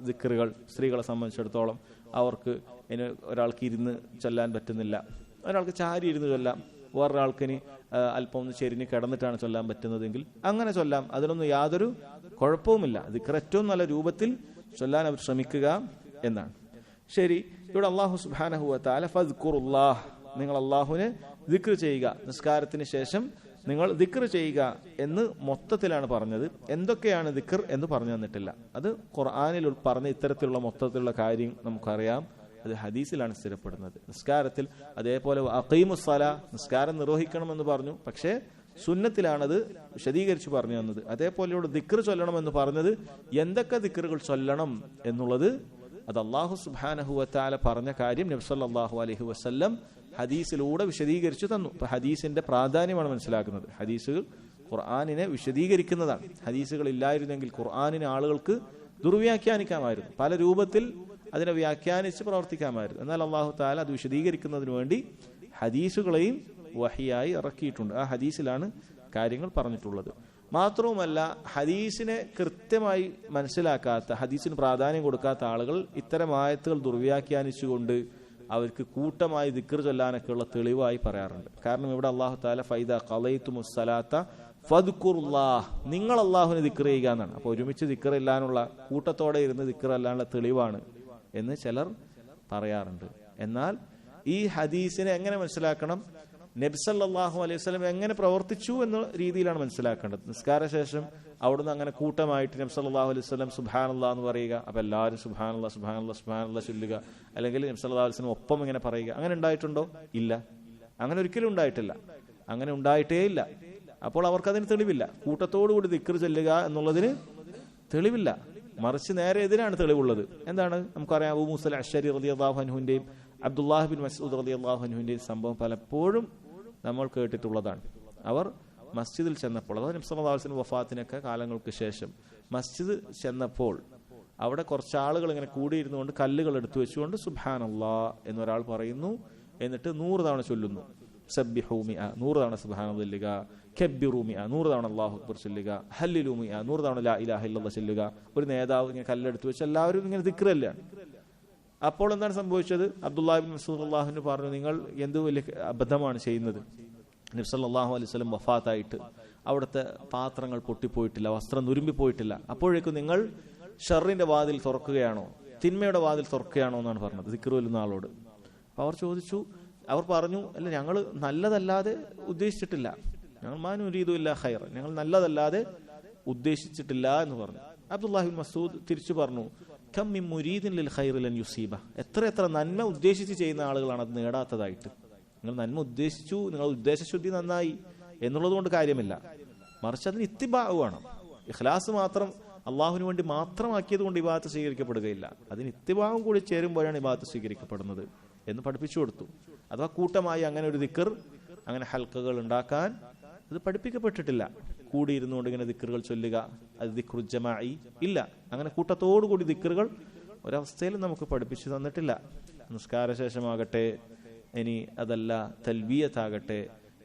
ദിക്റുകൾ സ്ത്രീകളെ സംബന്ധിച്ചിടത്തോളം അവർക്ക് ഇനി ഒരാൾക്ക് ഇരുന്ന് ചൊല്ലാൻ പറ്റുന്നില്ല, ഒരാൾക്ക് ചാരി ഇരുന്ന് ചൊല്ലാം, വേറൊരാൾക്കിനി അല്പം ഒന്ന് ചെരിഞ്ഞ് കിടന്നിട്ടാണ് ചൊല്ലാൻ പറ്റുന്നതെങ്കിൽ അങ്ങനെ ചൊല്ലാം. അതിനൊന്നും യാതൊരു കുഴപ്പവുമില്ല. ദിക്ർ ഏറ്റവും നല്ല രൂപത്തിൽ ചൊല്ലാൻ അവർ ശ്രമിക്കുക എന്നാണ്. ശരി, ഇവിടെ അല്ലാഹു സുബ്ഹാനഹു വ തആല ഫദ്കുറുല്ലാഹ്, നിങ്ങൾ അല്ലാഹുവിനെ ദിക്ർ ചെയ്യുക, നിസ്കാരത്തിന് ശേഷം നിങ്ങൾ ദിക്ർ ചെയ്യുക എന്ന് മൊത്തത്തിലാണ് പറഞ്ഞത്. എന്തൊക്കെയാണ് ദിക്ർ എന്ന് പറഞ്ഞു തന്നിട്ടില്ല. അത് ഖുർആനിൽ പറഞ്ഞ ഇത്തരത്തിലുള്ള മൊത്തത്തിലുള്ള കാര്യം നമുക്കറിയാം. അത് ഹദീസിലാണ് സ്ഥിരപ്പെടുന്നത്. നിസ്കാരത്തിൽ അതേപോലെ അഖീമുസ് സലാ, നിസ്കാരം നിർവഹിക്കണമെന്ന് പറഞ്ഞു, പക്ഷേ സുന്നത്തിലാണത് വിശദീകരിച്ച് പറഞ്ഞു തന്നത്. അതേപോലെ ഇവിടെ ദിക്ർ ചൊല്ലണമെന്ന് പറഞ്ഞത് എന്തൊക്കെ ദിക്റുകൾ ചൊല്ലണം എന്നുള്ളത് അത് അല്ലാഹു സുബ്ഹാനഹു വ തആല പറഞ്ഞ കാര്യം നബി സല്ലല്ലാഹു അലൈഹി വസല്ലം ഹദീസിലൂടെ വിശദീകരിച്ചു തന്നു. ഇപ്പൊ ഹദീസിന്റെ പ്രാധാന്യമാണ് മനസ്സിലാക്കുന്നത്. ഹദീസുകൾ ഖുർആനിനെ വിശദീകരിക്കുന്നതാണ്. ഹദീസുകൾ ഇല്ലായിരുന്നെങ്കിൽ ഖുർആനിനെ ആളുകൾക്ക് ദുർവ്യാഖ്യാനിക്കാമായിരുന്നു, പല രൂപത്തിൽ അതിനെ വ്യാഖ്യാനിച്ച് പ്രവർത്തിക്കാമായിരുന്നു. എന്നാൽ അല്ലാഹു തആല അത് വിശദീകരിക്കുന്നതിന് വേണ്ടി ഹദീസുകളെയും വഹിയായി ഇറക്കിയിട്ടുണ്ട്. ആ ഹദീസിലാണ് കാര്യങ്ങൾ പറഞ്ഞിട്ടുള്ളത്. മാത്രവുമല്ല, ഹദീസിനെ കൃത്യമായി മനസ്സിലാക്കാത്ത, ഹദീസിന് പ്രാധാന്യം കൊടുക്കാത്ത ആളുകൾ ഇത്തരം ആയത്തുകൾ ദുർവ്യാഖ്യാനിച്ചുകൊണ്ട് അവർക്ക് കൂട്ടമായി ദിക്ർ ചൊല്ലാനൊക്കെയുള്ള തെളിവായി പറയാറുണ്ട്. കാരണം ഇവിടെ അല്ലാഹു തആല ഫൈദാ ഖളൈതുമുസ് സലാത്ത ഫദ്കുറുല്ലാഹ്, നിങ്ങൾ അല്ലാഹുവിനെ ദിക്ർ ചെയ്യുക എന്നാണ്. അപ്പോൾ ഒരുമിച്ച് ദിക്ർ ഇല്ലാനുള്ള, കൂട്ടത്തോടെ ഇരുന്ന് ദിക്ർ അല്ലാനുള്ള തെളിവാണ് എന്ന് ചിലർ പറയാറുണ്ട്. എന്നാൽ ഈ ഹദീസിനെ എങ്ങനെ മനസ്സിലാക്കണം? നബി സല്ലല്ലാഹു അലൈഹി വസല്ലം എങ്ങനെ പ്രവർത്തിച്ചു എന്ന രീതിയിലാണ് മനസ്സിലാക്കേണ്ടത്. നിസ്കാര ശേഷം അവിടുന്ന് അങ്ങനെ കൂട്ടമായിട്ട് നബി സല്ലല്ലാഹു അലൈഹി വസല്ലം സുബ്ഹാനല്ലാഹ് എന്ന് പറയുക, അപ്പോൾ എല്ലാവരും സുബ്ഹാനല്ലാഹ് സുബ്ഹാനല്ലാഹ് സുബ്ഹാനല്ലാഹ് ചൊല്ലുക, അല്ലെങ്കിൽ നബി സല്ലല്ലാഹു അലൈഹി വസല്ലം ഒപ്പം ഇങ്ങനെ പറയുക, അങ്ങനെ ഉണ്ടായിട്ടുണ്ടോ? ഇല്ല, അങ്ങനെ ഒരിക്കലും ഉണ്ടായിട്ടില്ല, അങ്ങനെ ഉണ്ടായിട്ടേ ഇല്ല. അപ്പോൾ അവർക്കതിന് തെളിവില്ല. കൂട്ടത്തോടുകൂടി ദിക്ർ ചൊല്ലുക എന്നുള്ളതിന് തെളിവില്ല. മറിച്ച് നേരെ എതിരാണ് തെളിവുള്ളത്. എന്താണ്? നമുക്കറിയാം, അബൂ മൂസ അശ്അരി റളിയല്ലാഹു അൻഹുവിന്റെയും അബ്ദുല്ലാഹ് ബിൻ മസ്ഊദ് റളിയല്ലാഹു അൻഹുവിന്റെയും സംഭവം പലപ്പോഴും നമ്മൾ കേട്ടിട്ടുള്ളതാണ്. അവർ മസ്ജിദിൽ ചെന്നപ്പോൾ, അതായത് നബി സല്ലല്ലാഹു അലൈഹി വസല്ലം വഫാത്തിനൊക്കെ കാലങ്ങൾക്ക് ശേഷം മസ്ജിദ് ചെന്നപ്പോൾ അവിടെ കുറച്ച് ആളുകൾ ഇങ്ങനെ കൂടിയിരുന്നു കൊണ്ട് കല്ലുകൾ എടുത്തു വെച്ചുകൊണ്ട് സുബ്ഹാനല്ലാഹ് എന്നൊരാൾ പറയുന്നു, എന്നിട്ട് 100 തവണ ചൊല്ലുന്നു. സബ്ബിഹൂ മിഅ 100 തവണ സുബ്ഹാനല്ലാഹ് ചൊല്ലുക, കബ്ബിറൂ മിഅ 100 തവണ അല്ലാഹു അക്ബർ ചൊല്ലുക, ഹല്ലിലൂ മിഅ 100 തവണ ലാ ഇലാഹ ഇല്ലല്ലാഹ് ചൊല്ലുക. ഒരു നേതാവ് ഇങ്ങനെ കല്ലെടുത്ത് വെച്ച് എല്ലാവരും ഇങ്ങനെ ദിക്റല്ലാണ്. അപ്പോൾ എന്താണ് സംഭവിച്ചത്? അബ്ദുല്ലാഹി ഇബ്നു മസ്ഊദ് റളിയല്ലാഹു പറഞ്ഞു, നിങ്ങൾ എന്ത് വലിയ അബദ്ധമാണ് ചെയ്യുന്നത്. നബി സല്ലല്ലാഹു അലൈഹി വസല്ലം വഫാത്തായിട്ട് അവിടുത്തെ പാത്രങ്ങൾ പൊട്ടിപ്പോയിട്ടില്ല, വസ്ത്രം നുരുമ്പിപ്പോയിട്ടില്ല. അപ്പോഴേക്കും നിങ്ങൾ ഷർറിന്റെ വാതിൽ തുറക്കുകയാണോ, തിന്മയുടെ വാതിൽ തുറക്കുകയാണോ എന്നാണ് പറഞ്ഞത് ദിക്ർ ചൊല്ലുന്ന ആളോട്. അപ്പോൾ അവർ പറഞ്ഞു, അല്ല, ഞങ്ങൾ നല്ലതല്ലാതെ ഉദ്ദേശിച്ചിട്ടില്ല, ഞങ്ങൾ മാ നുരീദു ഇല്ലാ ഖൈറ, ഞങ്ങൾ നല്ലതല്ലാതെ ഉദ്ദേശിച്ചിട്ടില്ല എന്ന് പറഞ്ഞു. അബ്ദുല്ലാഹി ഇബ്നു മസ്ഊദ് തിരിച്ചു പറഞ്ഞു, കം മിൻ മുരീദിൻ ലിൽ ഖൈറി ലൻ യുസീബ, എത്ര നന്മ ഉദ്ദേശിച്ച് ചെയ്യുന്ന ആളുകളാണ് അത് നേടാത്തതായിട്ട്. നിങ്ങൾ നന്മ ഉദ്ദേശിച്ചു, നിങ്ങൾ ഉദ്ദേശശുദ്ധി നന്നായി എന്നുള്ളത് കൊണ്ട് കാര്യമില്ല, മറിച്ച് അതിന് ഇത്തിബാഉ വേണം. ഇഖ്ലാസ് മാത്രം അള്ളാഹുവിന് വേണ്ടി മാത്രമാക്കിയത് കൊണ്ട് ഇബാദത്ത് സ്വീകരിക്കപ്പെടുകയില്ല, അതിന് ഇത്തിബാഉം കൂടി ചേരുമ്പോഴാണ് ഇബാദത്ത് സ്വീകരിക്കപ്പെടുന്നത് എന്ന് പഠിപ്പിച്ചു കൊടുത്തു. അഥവാ കൂട്ടമായി അങ്ങനെ ഒരു ദിക്ർ, അങ്ങനെ ഹൽക്കകൾ ഉണ്ടാക്കാൻ അത് പഠിപ്പിക്കപ്പെട്ടിട്ടില്ല. കൂടിയിരുന്നുകൊണ്ട് ഇങ്ങനെ ദിക്റുകൾ ചൊല്ലുക, അത് ദിക്റു ജമാഇ ഇല്ല. അങ്ങനെ കൂട്ടത്തോടുകൂടി ദിക്റുകൾ ഒരവസ്ഥയിലും നമുക്ക് പഠിപ്പിച്ചു തന്നിട്ടില്ല. നിസ്കാരശേഷമാകട്ടെ, ഇനി അതല്ല തൽബിയത്താകട്ടെ,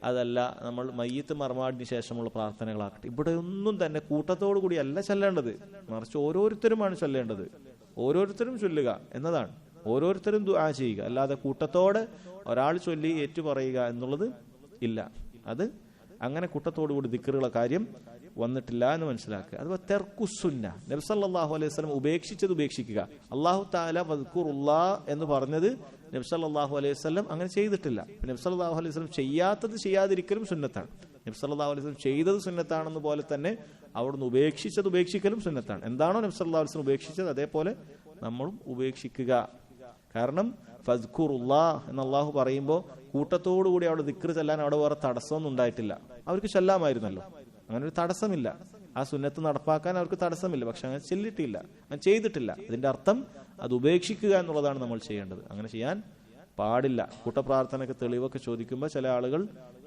അതല്ല നമ്മൾ മയ്യിത്ത് മർമാടിന് ശേഷമുള്ള പ്രാർത്ഥനകളാകട്ടെ, ഇവിടെ ഒന്നും തന്നെ കൂട്ടത്തോടു കൂടി അല്ല ചൊല്ലേണ്ടത്, മറിച്ച് ഓരോരുത്തരുമാണ് ചൊല്ലേണ്ടത്. ഓരോരുത്തരും ചൊല്ലുക എന്നതാണ്, ഓരോരുത്തരും ദുആ ചെയ്യുക, അല്ലാതെ കൂട്ടത്തോടെ ഒരാൾ ചൊല്ലി ഏറ്റുപറയുക എന്നുള്ളത് ഇല്ല. അത് അങ്ങനെ കൂട്ടത്തോടുകൂടി ദിക്റുകളുടെ കാര്യം വന്നിട്ടില്ല എന്ന് മനസ്സിലാക്കുക. അഥവാ തെർക്കുസുന്ന, നബി സല്ലല്ലാഹു അലൈഹി വസല്ലം ഉപേക്ഷിച്ചത് ഉപേക്ഷിക്കുക. അല്ലാഹു തആല വദ്കുറുല്ലാഹ് എന്ന് പറഞ്ഞത് നബി സല്ലല്ലാഹു അലൈഹി വസല്ലം അങ്ങനെ ചെയ്തിട്ടില്ല. നബി സല്ലല്ലാഹു അലൈഹി വസല്ലം ചെയ്യാത്തത് ചെയ്യാതിരിക്കലും സുന്നത്താണ്. നബി സല്ലല്ലാഹു അലൈഹി വസല്ലം ചെയ്തത് സുന്നത്താണെന്ന് പോലെ തന്നെ അവിടുന്ന് ഉപേക്ഷിച്ചത് ഉപേക്ഷിക്കലും സുന്നത്താണ്. എന്താണോ നബി സല്ലല്ലാഹു അലൈഹി വസല്ലം ഉപേക്ഷിച്ചത് അതേപോലെ നമ്മളും ഉപേക്ഷിക്കുക. കാരണം ഫദ്കുറുല്ലാഹ് എന്ന് അള്ളാഹു പറയുമ്പോൾ കൂട്ടത്തോടുകൂടി അവിടെ ദിക്ർ ചെല്ലാൻ അവിടെ വേറെ തടസ്സമൊന്നും ഉണ്ടായിട്ടില്ല. അവർക്ക് ചെല്ലാമായിരുന്നല്ലോ, അങ്ങനെ ഒരു തടസ്സമില്ല. ആ സുന്നത്ത് നടപ്പാക്കാൻ അവർക്ക് തടസ്സമില്ല. പക്ഷെ അങ്ങനെ ചെല്ലിട്ടില്ല, അങ്ങനെ ചെയ്തിട്ടില്ല. അതിന്റെ അർത്ഥം അത് ഉപേക്ഷിക്കുക എന്നുള്ളതാണ് നമ്മൾ ചെയ്യേണ്ടത്. അങ്ങനെ ചെയ്യാൻ പാടില്ല. കൂട്ടപ്രാർത്ഥനയ്ക്ക് തെളിവൊക്കെ ചോദിക്കുമ്പോൾ ചില ആളുകൾ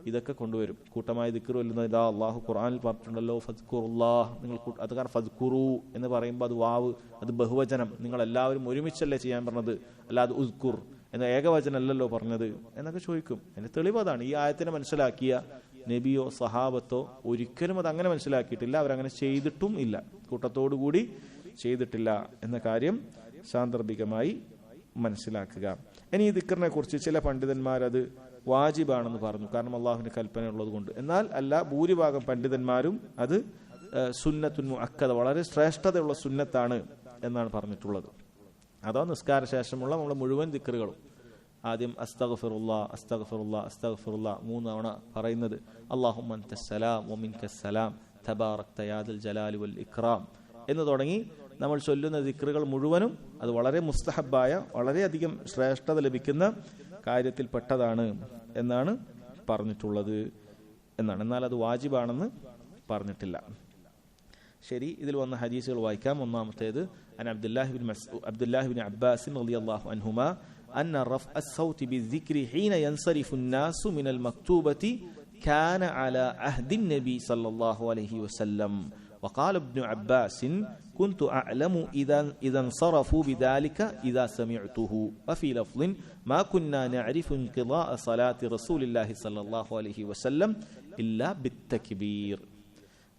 ഇതൊക്കെ കൊണ്ടുവരും. കൂട്ടമായി ദിക്ർ ചൊല്ലുന്നത് ഇതാ അള്ളാഹു ഖുർആനിൽ പറഞ്ഞിട്ടുണ്ടല്ലോ, ഫദ്കുറുല്ലാഹ്, നിങ്ങൾ അത് കാരണം ഫദ്കുറു എന്ന് പറയുമ്പോൾ അത് വാവ്, അത് ബഹുവചനം, നിങ്ങൾ എല്ലാവരും ഒരുമിച്ചല്ലേ ചെയ്യാൻ പറഞ്ഞത്, അല്ലാതെ ഉദ്കുർ എന്ന ഏകവചനം അല്ലല്ലോ പറഞ്ഞത് എന്നൊക്കെ ചോദിക്കും. അതിന്റെ തെളിവ് അതാണ്. ഈ ആയത്തിനെ മനസ്സിലാക്കിയ നബിയോ സഹാബത്തോ ഒരിക്കലും അത് അങ്ങനെ മനസ്സിലാക്കിയിട്ടില്ല, അവരങ്ങനെ ചെയ്തിട്ടും ഇല്ല, കൂട്ടത്തോടുകൂടി ചെയ്തിട്ടില്ല എന്ന കാര്യം സാന്ദർഭികമായി മനസ്സിലാക്കുക. ഇനി ഈ ദിക്റിനെ കുറിച്ച് ചില പണ്ഡിതന്മാർ അത് വാജിബാണെന്ന് പറഞ്ഞു, കാരണം അള്ളാഹുവിന്റെ കൽപ്പന ഉള്ളത് കൊണ്ട്. എന്നാൽ അല്ല, ഭൂരിഭാഗം പണ്ഡിതന്മാരും അത് സുന്നത്തുൻ മുഅക്കദ, വളരെ ശ്രേഷ്ഠതയുള്ള സുന്നത്താണ് എന്നാണ് പറഞ്ഞിട്ടുള്ളത്. അഥവാ നിസ്കാര ശേഷമുള്ള നമ്മുടെ മുഴുവൻ ദിക്റുകളും ആദ്യം അസ്തഗ്ഫിറുല്ലാ അസ്തഗ്ഫിറുല്ലാ അസ്തഗ്ഫിറുല്ലാ 3 തവണ പറയുന്നത്, അല്ലാഹുമ്മ അൻതസ്സലാം വമിൻകസ്സലാം തബാറക്ത യാ ദൽ ജലാലി വൽ ഇക്റാം എന്ന് തുടങ്ങി നമ്മൾ ചൊല്ലുന്ന ദിക്റുകൾ മുഴുവനും അത് വളരെ മുസ്തഹബായ, വളരെയധികം ശ്രേഷ്ഠത ലഭിക്കുന്ന കാര്യത്തിൽപ്പെട്ടതാണ് എന്നാണ് പറഞ്ഞിട്ടുള്ളത് എന്നാണ്. എന്നാൽ അത് വാജിബാണെന്ന് പറഞ്ഞിട്ടില്ല. ശരി, ഇതിൽ വന്ന ഹദീസുകൾ വായിക്കാം. ഒന്നാമത്തേത് അൻ അബ്ദുല്ലാഹി ബിൻ അബ്ബാസ് റളിയല്ലാഹു അൻഹുമാ അന്ന റഫ്അ الصوت بالذكر حين ينصرف الناس من المكتوبة كان على عهد النبي صلى الله عليه وسلم وقال ابن عباس كنت أعلم إذا انصرفوا بذلك إذا سمعته وفي لفظ ما كنا نعرف انقضاء صلاة رسول الله صلى الله عليه وسلم إلا بالتكبير.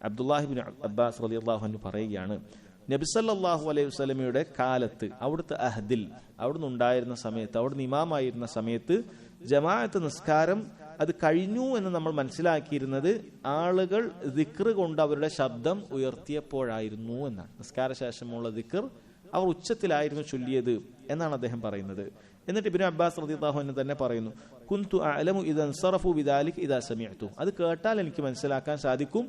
അബ്ദുല്ലാഹി ഇബ്നു അബ്ബാസ് റളിയല്ലാഹു അൻഹു പറയുകയാണ്, നബി സല്ലല്ലാഹു അലൈഹി വസല്ലമയുടെ കാലത്ത്, അവിടുത്തെ അഹദിൽ, അവിടുന്ന് ഉണ്ടായിരുന്ന സമയത്ത്, അവിടുന്ന് ഇമാമായിരുന്ന സമയത്ത് ജമാഅത്ത് നിസ്കാരം അത് കഴിഞ്ഞു എന്ന് നമ്മൾ മനസ്സിലാക്കിയിരുന്നത് ആളുകൾ ദിക്ർ കൊണ്ട് അവരുടെ ശബ്ദം ഉയർത്തിയപ്പോഴായിരുന്നു എന്നാണ്. നിസ്കാര ശേഷമുള്ള ദിക്ർ അവർ ഉച്ചത്തിലായിരുന്നു ചൊല്ലിയത് എന്നാണ് അദ്ദേഹം പറയുന്നത്. എന്നിട്ട് ഇബ്നു അബ്ബാസ് റളിയല്ലാഹു അൻഹു തന്നെ പറയുന്നു, കുന്തു അഅലമു ഇദാ ഇൻസറഫു ബിദാലിക ഇദാ സമിഅതു, അത് കേട്ടാൽ എനിക്ക് മനസ്സിലാക്കാൻ സാധിക്കും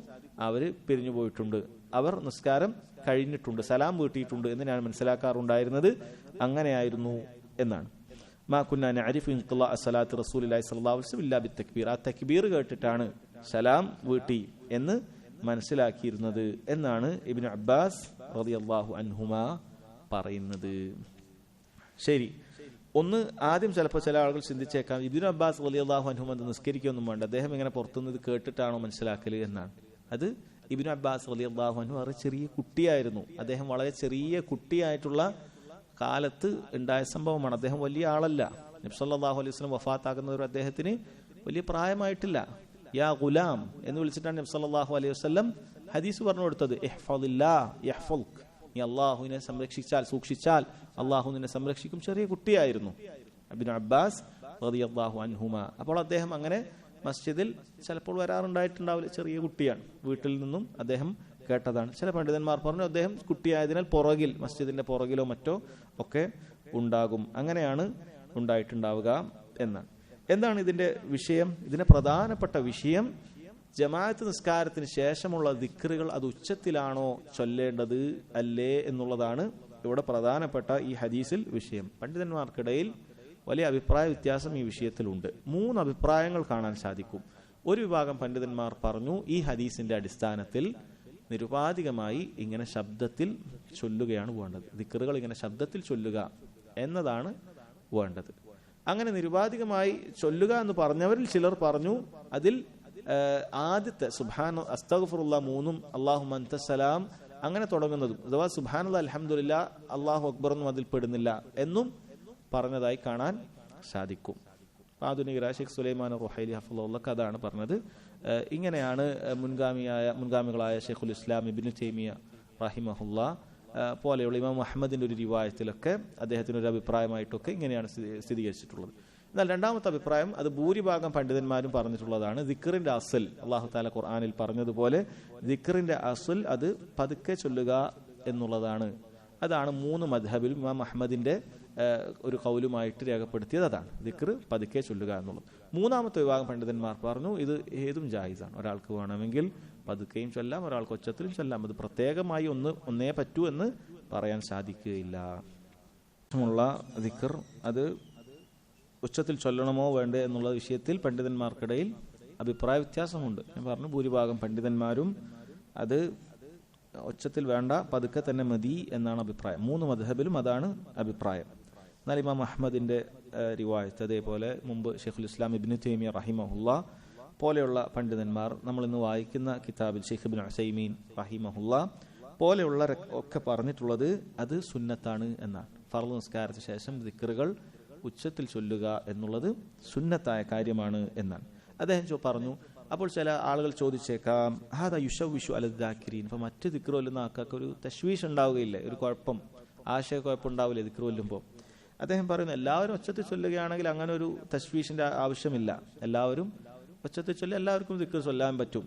അവർ പിരിഞ്ഞു പോയിട്ടുണ്ട്, അവർ നിസ്കാരം കഴിഞ്ഞിട്ടുണ്ട്, സലാം വീട്ടിയിട്ടുണ്ട് എന്ന് ഞാൻ മനസ്സിലാക്കാറുണ്ടായിരുന്നത് അങ്ങനെയായിരുന്നു എന്നാണ്. മാ കുന്നാ നഅരിഫു ഇൻഖിളാഅ സ്വലാത്തി റസൂലില്ലാഹി സ്വല്ലല്ലാഹു അലൈഹി വസല്ലം ഇല്ലാ ബിത്തക്ബീർ, ആ തക്ബീർ കേട്ടിട്ടാണ് സലാം വീട്ടി എന്ന് മനസ്സിലാക്കിയിരുന്നത് എന്നാണ് ഇബ്നു അബ്ബാസ് റളിയല്ലാഹു അൻഹുമാ പറയുന്നത്. ശരി, ഒന്ന് ആദ്യം ചിലപ്പോൾ ചില ആളുകൾ ചിന്തിച്ചേക്കാം, ഇബ്നു അബ്ബാസ് റളിയല്ലാഹു അൻഹു നിസ്കരിക്കൊന്നും വേണ്ട, അദ്ദേഹം ഇങ്ങനെ പുറത്തുനിന്ന് ഇത് കേട്ടിട്ടാണോ മനസ്സിലാക്കല് എന്നാണ്. അത് ഇബ്നു അബ്ബാസ് റളിയല്ലാഹു അൻഹു വളരെ ചെറിയ കുട്ടിയായിരുന്നു. അദ്ദേഹം വളരെ ചെറിയ കുട്ടിയായിട്ടുള്ള കാലത്ത് ഉണ്ടായ സംഭവമാണ്. അദ്ദേഹം വലിയ ആളല്ല. നബി സല്ലല്ലാഹു അലൈഹി വസല്ലം വഫാത്താകുന്നവർ അദ്ദേഹത്തിന് വലിയ പ്രായമായിട്ടില്ല. യാ ഗുലാം എന്ന് വിളിച്ചിട്ടാണ് നബി സല്ലല്ലാഹു അലൈഹി വസല്ലം ഹദീസ് പറഞ്ഞു കൊടുത്തത്. ഇഹ്ഫദില്ലാഹ് യഹ്ഫദുക്, നീ അല്ലാഹുവിനെ സംരക്ഷിച്ചാൽ സൂക്ഷിച്ചാൽ അല്ലാഹു നിന്നെ സംരക്ഷിക്കും. ചെറിയ കുട്ടിയായിരുന്നു ഇബ്നു അബ്ബാസ് റളിയല്ലാഹു അൻഹുമാ. അപ്പോൾ അദ്ദേഹം അങ്ങനെ മസ്ജിദിൽ ചിലപ്പോൾ വരാറുണ്ടായിട്ടുണ്ടാവില്ല. ചെറിയ കുട്ടിയാണ്, വീട്ടിൽ നിന്നും അദ്ദേഹം കേട്ടതാണ്. ചില പണ്ഡിതന്മാർ പറഞ്ഞു അദ്ദേഹം കുട്ടിയായതിനാൽ പുറകിൽ, മസ്ജിദിന്റെ പുറകിലോ മറ്റോ ഒക്കെ ഉണ്ടാകും, അങ്ങനെയാണ് ഉണ്ടായിട്ടുണ്ടാവുക എന്നാണ്. എന്താണ് ഇതിന്റെ വിഷയം? ഇതിന്റെ പ്രധാനപ്പെട്ട വിഷയം ജമാഅത്ത് നിസ്കാരത്തിന് ശേഷമുള്ള ദിക്റുകൾ അത് ഉച്ചത്തിലാണോ ചൊല്ലേണ്ടത് അല്ലേ എന്നുള്ളതാണ് ഇവിടെ പ്രധാനപ്പെട്ട ഈ ഹദീസിൽ വിഷയം. പണ്ഡിതന്മാർക്കിടയിൽ വലിയ അഭിപ്രായ വ്യത്യാസം ഈ വിഷയത്തിലുണ്ട്. 3 അഭിപ്രായങ്ങൾ കാണാൻ സാധിക്കും. ഒരു വിഭാഗം പണ്ഡിതന്മാർ പറഞ്ഞു ഈ ഹദീസിന്റെ അടിസ്ഥാനത്തിൽ നിരുപാധികമായി ഇങ്ങനെ ശബ്ദത്തിൽ ചൊല്ലുകയാണ് വേണ്ടത്. ദിക്റുകൾ ഇങ്ങനെ ശബ്ദത്തിൽ ചൊല്ലുക എന്നതാണ് വേണ്ടത്. അങ്ങനെ നിരുപാധികമായി ചൊല്ലുക എന്ന് പറഞ്ഞവരിൽ ചിലർ പറഞ്ഞു അതിൽ ആദ്യത്തെ സുബ്ഹാന അസ്തഗ്ഫിറുല്ലാഹ് 3 അല്ലാഹുമ്മ അൻതസ്സലാം അങ്ങനെ തുടങ്ങുന്നതും അഥവാ സുബ്ഹാനല്ലാഹ് അൽഹംദുലില്ലാഹ് അല്ലാഹു അക്ബർ എന്നും അതിൽ പെടുന്നില്ല എന്നും പറഞ്ഞതായി കാണാൻ സാധിക്കും. ആധുനിക ഷെയ്ഖ് സുലൈമാൻ റുഹൈലി ഹഫ്ളഹുല്ലാഹ് അതാണ് പറഞ്ഞത്. ഇങ്ങനെയാണ് മുൻഗാമികളായ ഷെയ്ഖുൽ ഇസ്ലാം ഇബ്നു തൈമിയ റഹിമഹുല്ലാഹ് പോലെയുള്ള ഇമാം മുഹമ്മദിന്റെ ഒരു റിവായത്തിലൊക്കെ അദ്ദേഹത്തിന് ഒരു അഭിപ്രായമായിട്ടൊക്കെ ഇങ്ങനെയാണ് സ്ഥിരീകരിച്ചിട്ടുള്ളത്. എന്നാൽ രണ്ടാമത്തെ അഭിപ്രായം അത് ഭൂരിഭാഗം പണ്ഡിതന്മാരും പറഞ്ഞിട്ടുള്ളതാണ്. ദിക്റിന്റെ അസ്ൽ അല്ലാഹു തആല ഖുർആനിൽ പറഞ്ഞതുപോലെ ദിക്റിന്റെ അസ്ൽ അത് പതുക്കെ ചൊല്ലുക എന്നുള്ളതാണ്. അതാണ് 3 മദ്ഹബിലും ഇമാം അഹ്മദിന്റെ ഒരു ഖൗലുമായിട്ട് രേഖപ്പെടുത്തിയത്. അതാണ് ദിക്ർ പതുക്കെ ചൊല്ലുക എന്നുള്ളത്. മൂന്നാമത്തെ വിഭാഗം പണ്ഡിതന്മാർ പറഞ്ഞു ഇത് ഏതും ജായിസാണ്. ഒരാൾക്ക് വേണമെങ്കിൽ പതുക്കെയും ചൊല്ലാം, ഒരാൾക്ക് ഒച്ചത്തിലും ചൊല്ലാം. അത് പ്രത്യേകമായി ഒന്നേ പറ്റൂ എന്ന് പറയാൻ സാധിക്കുകയില്ല. ദിക്ർ അത് ഉച്ചത്തിൽ ചൊല്ലണമോ വേണ്ടേ എന്നുള്ള വിഷയത്തിൽ പണ്ഡിതന്മാർക്കിടയിൽ അഭിപ്രായ വ്യത്യാസമുണ്ട്. ഞാൻ പറഞ്ഞു ഭൂരിഭാഗം പണ്ഡിതന്മാരും അത് ഒച്ചത്തിൽ വേണ്ട, പതുക്കെ തന്നെ മതി എന്നാണ് അഭിപ്രായം. 3 മദ്ഹബിലും അതാണ് അഭിപ്രായം. എന്നാൽ ഇമാം അഹ്മദിന്റെ റിവായത്ത്, അതേപോലെ മുമ്പ് ഷെയ്ഖുൽ ഇസ്ലാം ഇബ്നു തൈമിയ റഹിമഹുല്ലാഹ് പോലെയുള്ള പണ്ഡിതന്മാർ, നമ്മൾ ഇന്ന് വായിക്കുന്ന കിതാബിൽ ഷെയ്ഖ് ഇബ്നു ഉസൈമീൻ റഹിമഹുല്ലാഹ് പോലെയുള്ള ഒക്കെ പറഞ്ഞിട്ടുള്ളത് അത് സുന്നത്താണ് എന്നാണ്. ഫർള് നിസ്കാരത്തിന് ശേഷം ദിക്റുകൾ ഉച്ചത്തിൽ ചൊല്ലുക എന്നുള്ളത് സുന്നത്തായ കാര്യമാണ് എന്നാണ് അദ്ദേഹം പറഞ്ഞു. അപ്പോൾ ചില ആളുകൾ ചോദിച്ചേക്കാം ഹാദാ യുശവ്വിഷു അലദ്ദാക്കിരീൻ, അപ്പോൾ മറ്റ് ദിക്ർ ചൊല്ലുന്ന ആൾക്കാർക്ക് ഒരു തശ്വീഷ് ഉണ്ടാവുകയില്ലേ, ഒരു കുഴപ്പം, ആശയക്കുഴപ്പം ഉണ്ടാവില്ലേ ദിക്ർ ചൊല്ലുമ്പോൾ? അദ്ദേഹം പറയുന്നു എല്ലാവരും ഒച്ചത്തിൽ ചൊല്ലുകയാണെങ്കിൽ അങ്ങനെ ഒരു തശ്വീഷിന്റെ ആവശ്യമില്ല. എല്ലാവരും ഒച്ചത്തിൽ ചൊല്ലി എല്ലാവർക്കും ദിക്ർ ചൊല്ലാൻ പറ്റും.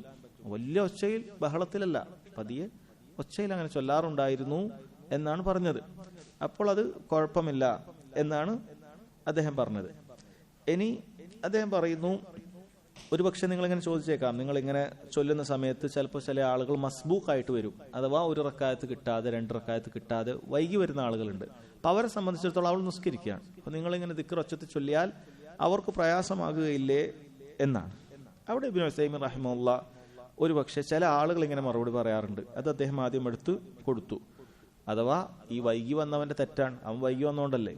വലിയ ഒച്ചയിൽ ബഹളത്തിലല്ല, പതിയെ ഒച്ചയിൽ അങ്ങനെ ചൊല്ലാറുണ്ടായിരുന്നു എന്നാണ് പറഞ്ഞത്. അപ്പോൾ അത് കുഴപ്പമില്ല എന്നാണ് അദ്ദേഹം പറഞ്ഞത്. ഇനി അദ്ദേഹം പറയുന്നു ഒരുപക്ഷെ നിങ്ങളിങ്ങനെ ചോദിച്ചേക്കാം, നിങ്ങളിങ്ങനെ ചൊല്ലുന്ന സമയത്ത് ചിലപ്പോൾ ചില ആളുകൾ മസ്ബൂക്കായിട്ട് വരും, അഥവാ 1 റക്അത്ത് കിട്ടാതെ 2 റക്അത്ത് കിട്ടാതെ വൈകി വരുന്ന ആളുകളുണ്ട്. അപ്പം അവരെ സംബന്ധിച്ചിടത്തോളം അവൾ നിസ്കരിക്കുകയാണ്. അപ്പം നിങ്ങളിങ്ങനെ ദിക്ർ ഒച്ചത്തിൽ ചൊല്ലിയാൽ അവർക്ക് പ്രയാസമാകുകയില്ലേ എന്നാണ്. അവിടെ ഇബ്നു ഉസൈമീൻ റഹിമഹുല്ലാഹ് ഒരുപക്ഷെ ചില ആളുകൾ ഇങ്ങനെ മറുപടി പറയാറുണ്ട്. അത് അദ്ദേഹം ആദ്യം എടുത്ത് കൊടുത്തു. അഥവാ ഈ വൈകി വന്നവന്റെ തെറ്റാണ്, അവൻ വൈകി വന്നോണ്ടല്ലേ,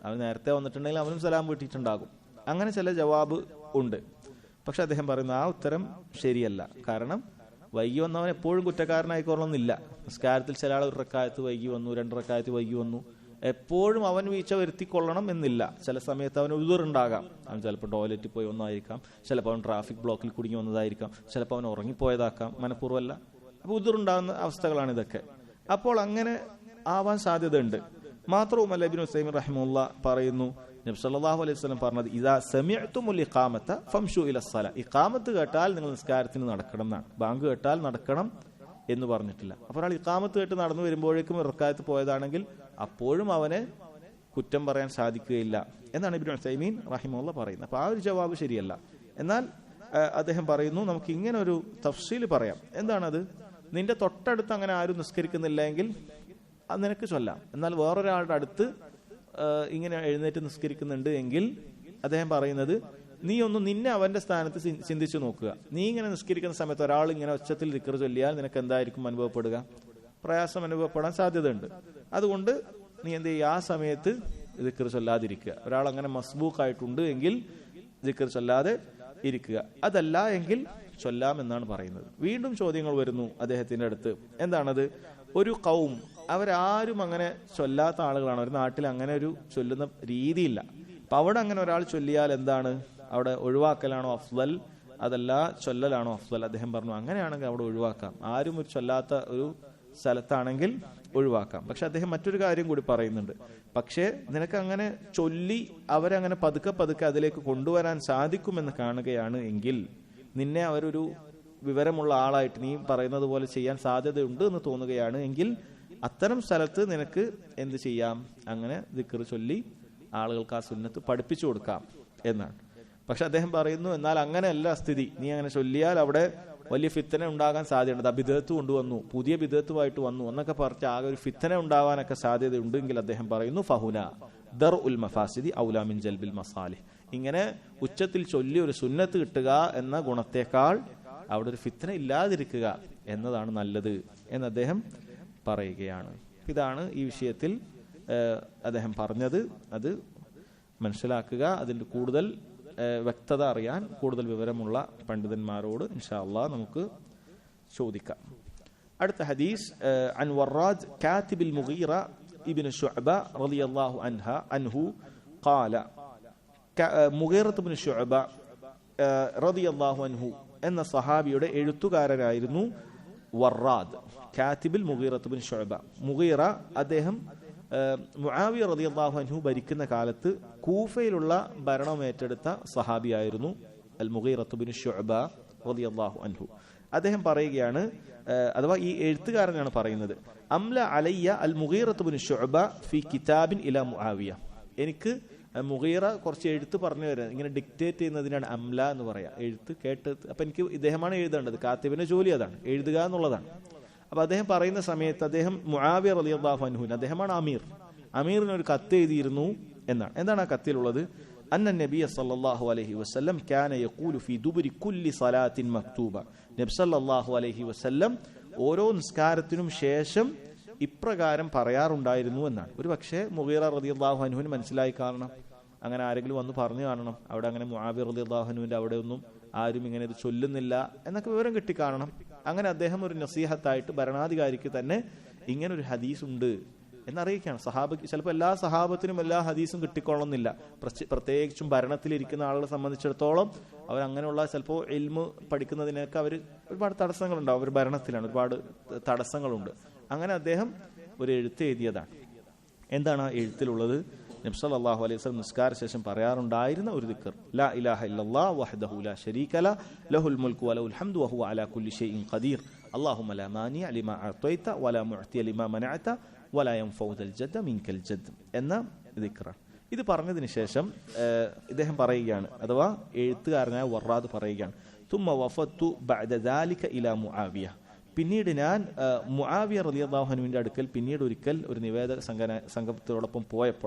അവൻ നേരത്തെ വന്നിട്ടുണ്ടെങ്കിൽ അവനും സലാം വീട്ടിയിട്ടുണ്ടാകും. അങ്ങനെ ചില ജവാബ് ഉണ്ട്. പക്ഷെ അദ്ദേഹം പറയുന്ന ആ ഉത്തരം ശരിയല്ല. കാരണം വൈകി വന്നവൻ എപ്പോഴും കുറ്റക്കാരനായിക്കൊള്ളണമെന്നില്ല. നിസ്കാരത്തിൽ ചില ആൾ 1 റക്അത്ത് വൈകി വന്നു, 2 റക്അത്ത് വൈകി വന്നു, എപ്പോഴും അവൻ വീഴ്ച വരുത്തിക്കൊള്ളണം എന്നില്ല. ചില സമയത്ത് അവന് ഉദുറുണ്ടാകാം. അവൻ ചിലപ്പോൾ ടോയ്ലറ്റിൽ പോയി വന്നതായിരിക്കാം, ചിലപ്പോൾ അവൻ ട്രാഫിക് ബ്ലോക്കിൽ കുടുങ്ങി വന്നതായിരിക്കാം, ചിലപ്പോൾ അവൻ ഉറങ്ങിപ്പോയതാക്കാം, മനഃപൂർവ്വമല്ല. അപ്പോൾ ഉദുറുണ്ടാകുന്ന അവസ്ഥകളാണ് ഇതൊക്കെ. അപ്പോൾ അങ്ങനെ ആവാൻ സാധ്യതയുണ്ട്. മാത്രവുമല്ല ഇബ്നു ഉസൈമീൻ റഹിമഹുല്ലാഹ് പറയുന്നു, നബി സല്ലല്ലാഹു അലൈഹി വസല്ലം പറഞ്ഞത് ഇദാ സമിഅ്തുമുൽ ഇഖാമത ഫംശു ഇലസ്സലാ, ഇഖാമത്ത് കേട്ടാൽ നിങ്ങൾ നിസ്കാരത്തിന് നടക്കണം എന്നാണ്. ബാങ്ക് കേട്ടാൽ നടക്കണം എന്ന് പറഞ്ഞിട്ടില്ല. അപ്പോൾ ഒരാൾ ഇഖാമത്ത് കേട്ട് നടന്നു വരുമ്പോഴേക്കും റക്അത്ത് പോയതാണെങ്കിൽ അപ്പോഴും അവനെ കുറ്റം പറയാൻ സാധിക്കുകയില്ല എന്നാണ് ഇബ്നു ഉസൈമീൻ റഹിമഹുല്ലാഹ് പറയുന്നത്. അപ്പോൾ ആ ഒരു ജവാബ് ശരിയല്ല. എന്നാൽ അദ്ദേഹം പറയുന്നു നമുക്ക് ഇങ്ങനെ ഒരു തഫ്സീൽ പറയാം. എന്താണത്? നിന്റെ തൊട്ടടുത്ത് അങ്ങനെ ആരും നിസ്കരിക്കുന്നില്ലെങ്കിൽ അത് നിനക്ക് ചൊല്ലാം. എന്നാൽ വേറൊരാളുടെ അടുത്ത് ഇങ്ങനെ എഴുന്നേറ്റ് നിസ്കരിക്കുന്നുണ്ട് എങ്കിൽ അദ്ദേഹം പറയുന്നത് നീ ഒന്ന് നിന്നെ അവന്റെ സ്ഥാനത്ത് ചിന്തിച്ചു നോക്കുക. നീ ഇങ്ങനെ നിസ്കരിക്കുന്ന സമയത്ത് ഒരാൾ ഇങ്ങനെ ഒച്ചത്തിൽ ദിക്ർ ചൊല്ലിയാൽ നിനക്ക് എന്തായിരിക്കും അനുഭവപ്പെടുക? പ്രയാസം അനുഭവപ്പെടാൻ സാധ്യതയുണ്ട്. അതുകൊണ്ട് നീ എന്ത് ചെയ്യുക, ആ സമയത്ത് ദിക്ർ ചൊല്ലാതിരിക്കുക. ഒരാൾ അങ്ങനെ മസ്ബൂക്കായിട്ടുണ്ട് എങ്കിൽ ദിക്ർ ചൊല്ലാതെ ഇരിക്കുക. അതല്ല എങ്കിൽ ചൊല്ലാം എന്നാണ് പറയുന്നത്. വീണ്ടും ചോദ്യങ്ങൾ വരുന്നു അദ്ദേഹത്തിന്റെ അടുത്ത്. എന്താണത്? ഒരു ഖൗം, അവരാരും അങ്ങനെ ചൊല്ലാത്ത ആളുകളാണ്. ഒരു നാട്ടിൽ അങ്ങനെ ഒരു ചൊല്ലുന്ന രീതിയില്ല. അപ്പൊ അവിടെ അങ്ങനെ ഒരാൾ ചൊല്ലിയാൽ എന്താണ്? അവിടെ ഒഴിവാക്കലാണോ അഫ്ളൽ, അതല്ല ചൊല്ലലാണോ അഫ്ളൽ? അദ്ദേഹം പറഞ്ഞു അങ്ങനെയാണെങ്കിൽ അവിടെ ഒഴിവാക്കാം. ആരും ഒരു ചൊല്ലാത്ത ഒരു സ്ഥലത്താണെങ്കിൽ ഒഴിവാക്കാം. പക്ഷെ അദ്ദേഹം മറ്റൊരു കാര്യം കൂടി പറയുന്നുണ്ട്. പക്ഷേ നിനക്ക് അങ്ങനെ ചൊല്ലി അവരങ്ങനെ പതുക്കെ പതുക്കെ അതിലേക്ക് കൊണ്ടുവരാൻ സാധിക്കുമെന്ന് കാണുകയാണ് എങ്കിൽ, നിന്നെ അവരൊരു വിവരമുള്ള ആളായിട്ട് നീ പറയുന്നത് പോലെ ചെയ്യാൻ സാധ്യതയുണ്ട് എന്ന് തോന്നുകയാണ് എങ്കിൽ, അത്തരം സ്ഥലത്ത് നിനക്ക് എന്ത് ചെയ്യാം? അങ്ങനെ ദിക്ർ ചൊല്ലി ആളുകൾക്ക് ആ സുന്നത്ത് പഠിപ്പിച്ചു കൊടുക്കാം എന്നാണ്. പക്ഷെ അദ്ദേഹം പറയുന്നു, എന്നാൽ അങ്ങനെയല്ല സ്ഥിതി. നീ അങ്ങനെ ചൊല്ലിയാൽ അവിടെ വലിയ ഫിത്തന ഉണ്ടാകാൻ സാധ്യതയുണ്ട്. ബിദഅത്ത് കൊണ്ടുവന്നു, പുതിയ ബിദഅത്തുമായിട്ട് വന്നു എന്നൊക്കെ പറഞ്ഞ് ആകെ ഒരു ഫിത്തന ഉണ്ടാവാനൊക്കെ സാധ്യതയുണ്ടെങ്കിൽ അദ്ദേഹം പറയുന്നു ഫഹുന ദർഉൽ മഫാസിദി ഔലാ മിൻ ജൽബിൽ മസാലിഹ്. ഇങ്ങനെ ഉച്ചത്തിൽ ചൊല്ലി ഒരു സുന്നത്ത് കിട്ടുക എന്ന ഗുണത്തേക്കാൾ അവിടെ ഒരു ഫിത്തന ഇല്ലാതിരിക്കുക എന്നതാണ് നല്ലത് എന്ന് അദ്ദേഹം പറയുകയാണ്. ഇതാണ് ഈ വിഷയത്തിൽ അദ്ദേഹം പറഞ്ഞത്. അത് മനസ്സിലാക്കുക. അതിന്റെ കൂടുതൽ വ്യക്തത അറിയാൻ കൂടുതൽ വിവരമുള്ള പണ്ഡിതന്മാരോട് ഇൻഷാ അല്ലാഹ് നമുക്ക് ചോദിക്കാം. അടുത്ത ഹദീസ് അൻ വറാദ് കാതിബിൽ മുഗീറ ഇബ്നു ശുഅബ റളിയല്ലാഹു അൻഹു ഖാല, മുഗീറത്ത് ഇബ്നു ശുഅബ റളിയല്ലാഹു അൻഹു എന്ന സഹാബിയുടെ എഴുത്തുകാരനായിരുന്നു വറാദ്. കാതിബിൽ മുഗീറത്ത് ഇബ്നു ശുഅബ. മുഗീറ അദ്ദേഹം മുആവിയ റളിയല്ലാഹു അൻഹു ഭരിക്കുന്ന കാലത്ത് കൂഫയിലുള്ള ഭരണം ഏറ്റെടുത്ത സഹാബിയായിരുന്നു അൽ മുഗീറത്ത് ഇബ്നു ശുഅബ റളിയല്ലാഹു അൻഹു. അദ്ദേഹം പറയുകയാണ്, അഥവാ ഈ എഴുത്തുകാരനാണ് പറയുന്നത്, അംല അലയ്യ അൽ മുഗീറത്ത് ഇബ്നു ശുഅബ ഫി കിതാബിൻ ഇലാ മുആവിയ. എനിക്ക് മുഗീറ കുറച്ച് എഴുത്ത് പറഞ്ഞു തരാം. ഇങ്ങനെ ഡിക്റ്റേറ്റ് ചെയ്യുന്നതിനാണ് അംല എന്ന് പറയാ. എഴുത്ത് കേട്ട്, അപ്പൊ എനിക്ക് ഇദ്ദേഹമാണ് എഴുതേണ്ടത്. കാത്തിബിന്റെ ജോലി അതാണ്, എഴുതുക എന്നുള്ളതാണ്. അപ്പൊ അദ്ദേഹം പറയുന്ന സമയത്ത് അദ്ദേഹം മുആവിയ റളിയല്ലാഹു അൻഹു, അദ്ദേഹമാണ് അമീറിന് ഒരു കത്ത് എഴുതിയിരുന്നു എന്നാണ്. എന്താണ് ആ കത്തിലുള്ളത്? അന്ന നബിയ സല്ലല്ലാഹു അലൈഹി വസല്ലം കാന യഖൂലു ഫീ ദുബരി കുല്ലി സലാത്തിൻ മക്തൂബ. നബി സല്ലല്ലാഹു അലൈഹി വസല്ലം ഓരോ നിസ്കാരത്തിനും ശേഷം ഇപ്രകാരം പറയാറുണ്ടായിരുന്നു എന്നാണ്. ഒരു പക്ഷേ മുഗീറ റളിയല്ലാഹു അൻഹുവിന് മനസ്സിലായി കാണണം, അങ്ങനെ ആരെങ്കിലും വന്ന് പറഞ്ഞു കാണണം, അവിടെ അങ്ങനെ മുആവിയ റളിയല്ലാഹു അൻഹുവിന്റെ അവിടെ ഒന്നും ആരും ഇങ്ങനെ ഇത് ചൊല്ലുന്നില്ല എന്നൊക്കെ വിവരം കിട്ടി കാണണം. അങ്ങനെ അദ്ദേഹം ഒരു നസീഹത്തായിട്ട് ഭരണാധികാരിക്ക് തന്നെ ഇങ്ങനെ ഒരു ഹദീസ് ഉണ്ട് എന്നറിയിക്കുകയാണ്. സഹാബക്ക് ചിലപ്പോൾ എല്ലാ സഹാബത്തിനും എല്ലാ ഹദീസും കിട്ടിക്കൊള്ളുന്നില്ല. പ്രത്യേകിച്ചും ഭരണത്തിലിരിക്കുന്ന ആളുകളെ സംബന്ധിച്ചിടത്തോളം അവർ അങ്ങനെയുള്ള ചിലപ്പോൾ ഇൽമ് പഠിക്കുന്നതിനൊക്കെ അവർ ഒരുപാട് തടസ്സങ്ങളുണ്ടാവും. അവർ ഭരണത്തിലാണ്, ഒരുപാട് തടസ്സങ്ങളുണ്ട്. അങ്ങനെ അദ്ദേഹം ഒരു എഴുത്ത് എഴുതിയതാണ്. എന്താണ് ആ എഴുത്തിലുള്ളത്? നബി സല്ലല്ലാഹു അലൈഹി വസല്ലം നിസ്കാര ശേഷം പറയാറുണ്ടായിരുന്ന ഒരു ദിക്ർ, ലാ ഇലാഹ ഇല്ലല്ലാഹ് വഹ്ദഹു ലാ ശരീക ലഹു ലഹുൽ മുൽക്കു വലഹുൽ ഹംദു വഹുവ അലാ കുല്ലി ഷൈഇൻ ഖദീർ അല്ലാഹുമ്മ ലാ മാനിഅ ലിമാ അഅതൈത വലാ മുഅതിയ ലിമാ മനഅത വലാ യൻഫഉ ദൽ ജദ്ദ മിൻകൽ ജദ്ദ് എന്ന ദിക്റാണ്. ഇത് പറഞ്ഞതിന് ശേഷം ഇദ്ദേഹം പറയുകയാണ്, അഥവാ എഴുത്തുകാരനായ വറാദ് പറയുകയാണ്, തുമ്മ വഫത്തു ബഅദ ദാലിക ഇലാ മുആവിയ. പിന്നീട് ഞാൻ മുആവിയ റളിയല്ലാഹു അൻഹുവിന്റെ അടുക്കൽ പിന്നീട് ഒരിക്കൽ ഒരു നിവേദക സംഘത്തോടൊപ്പം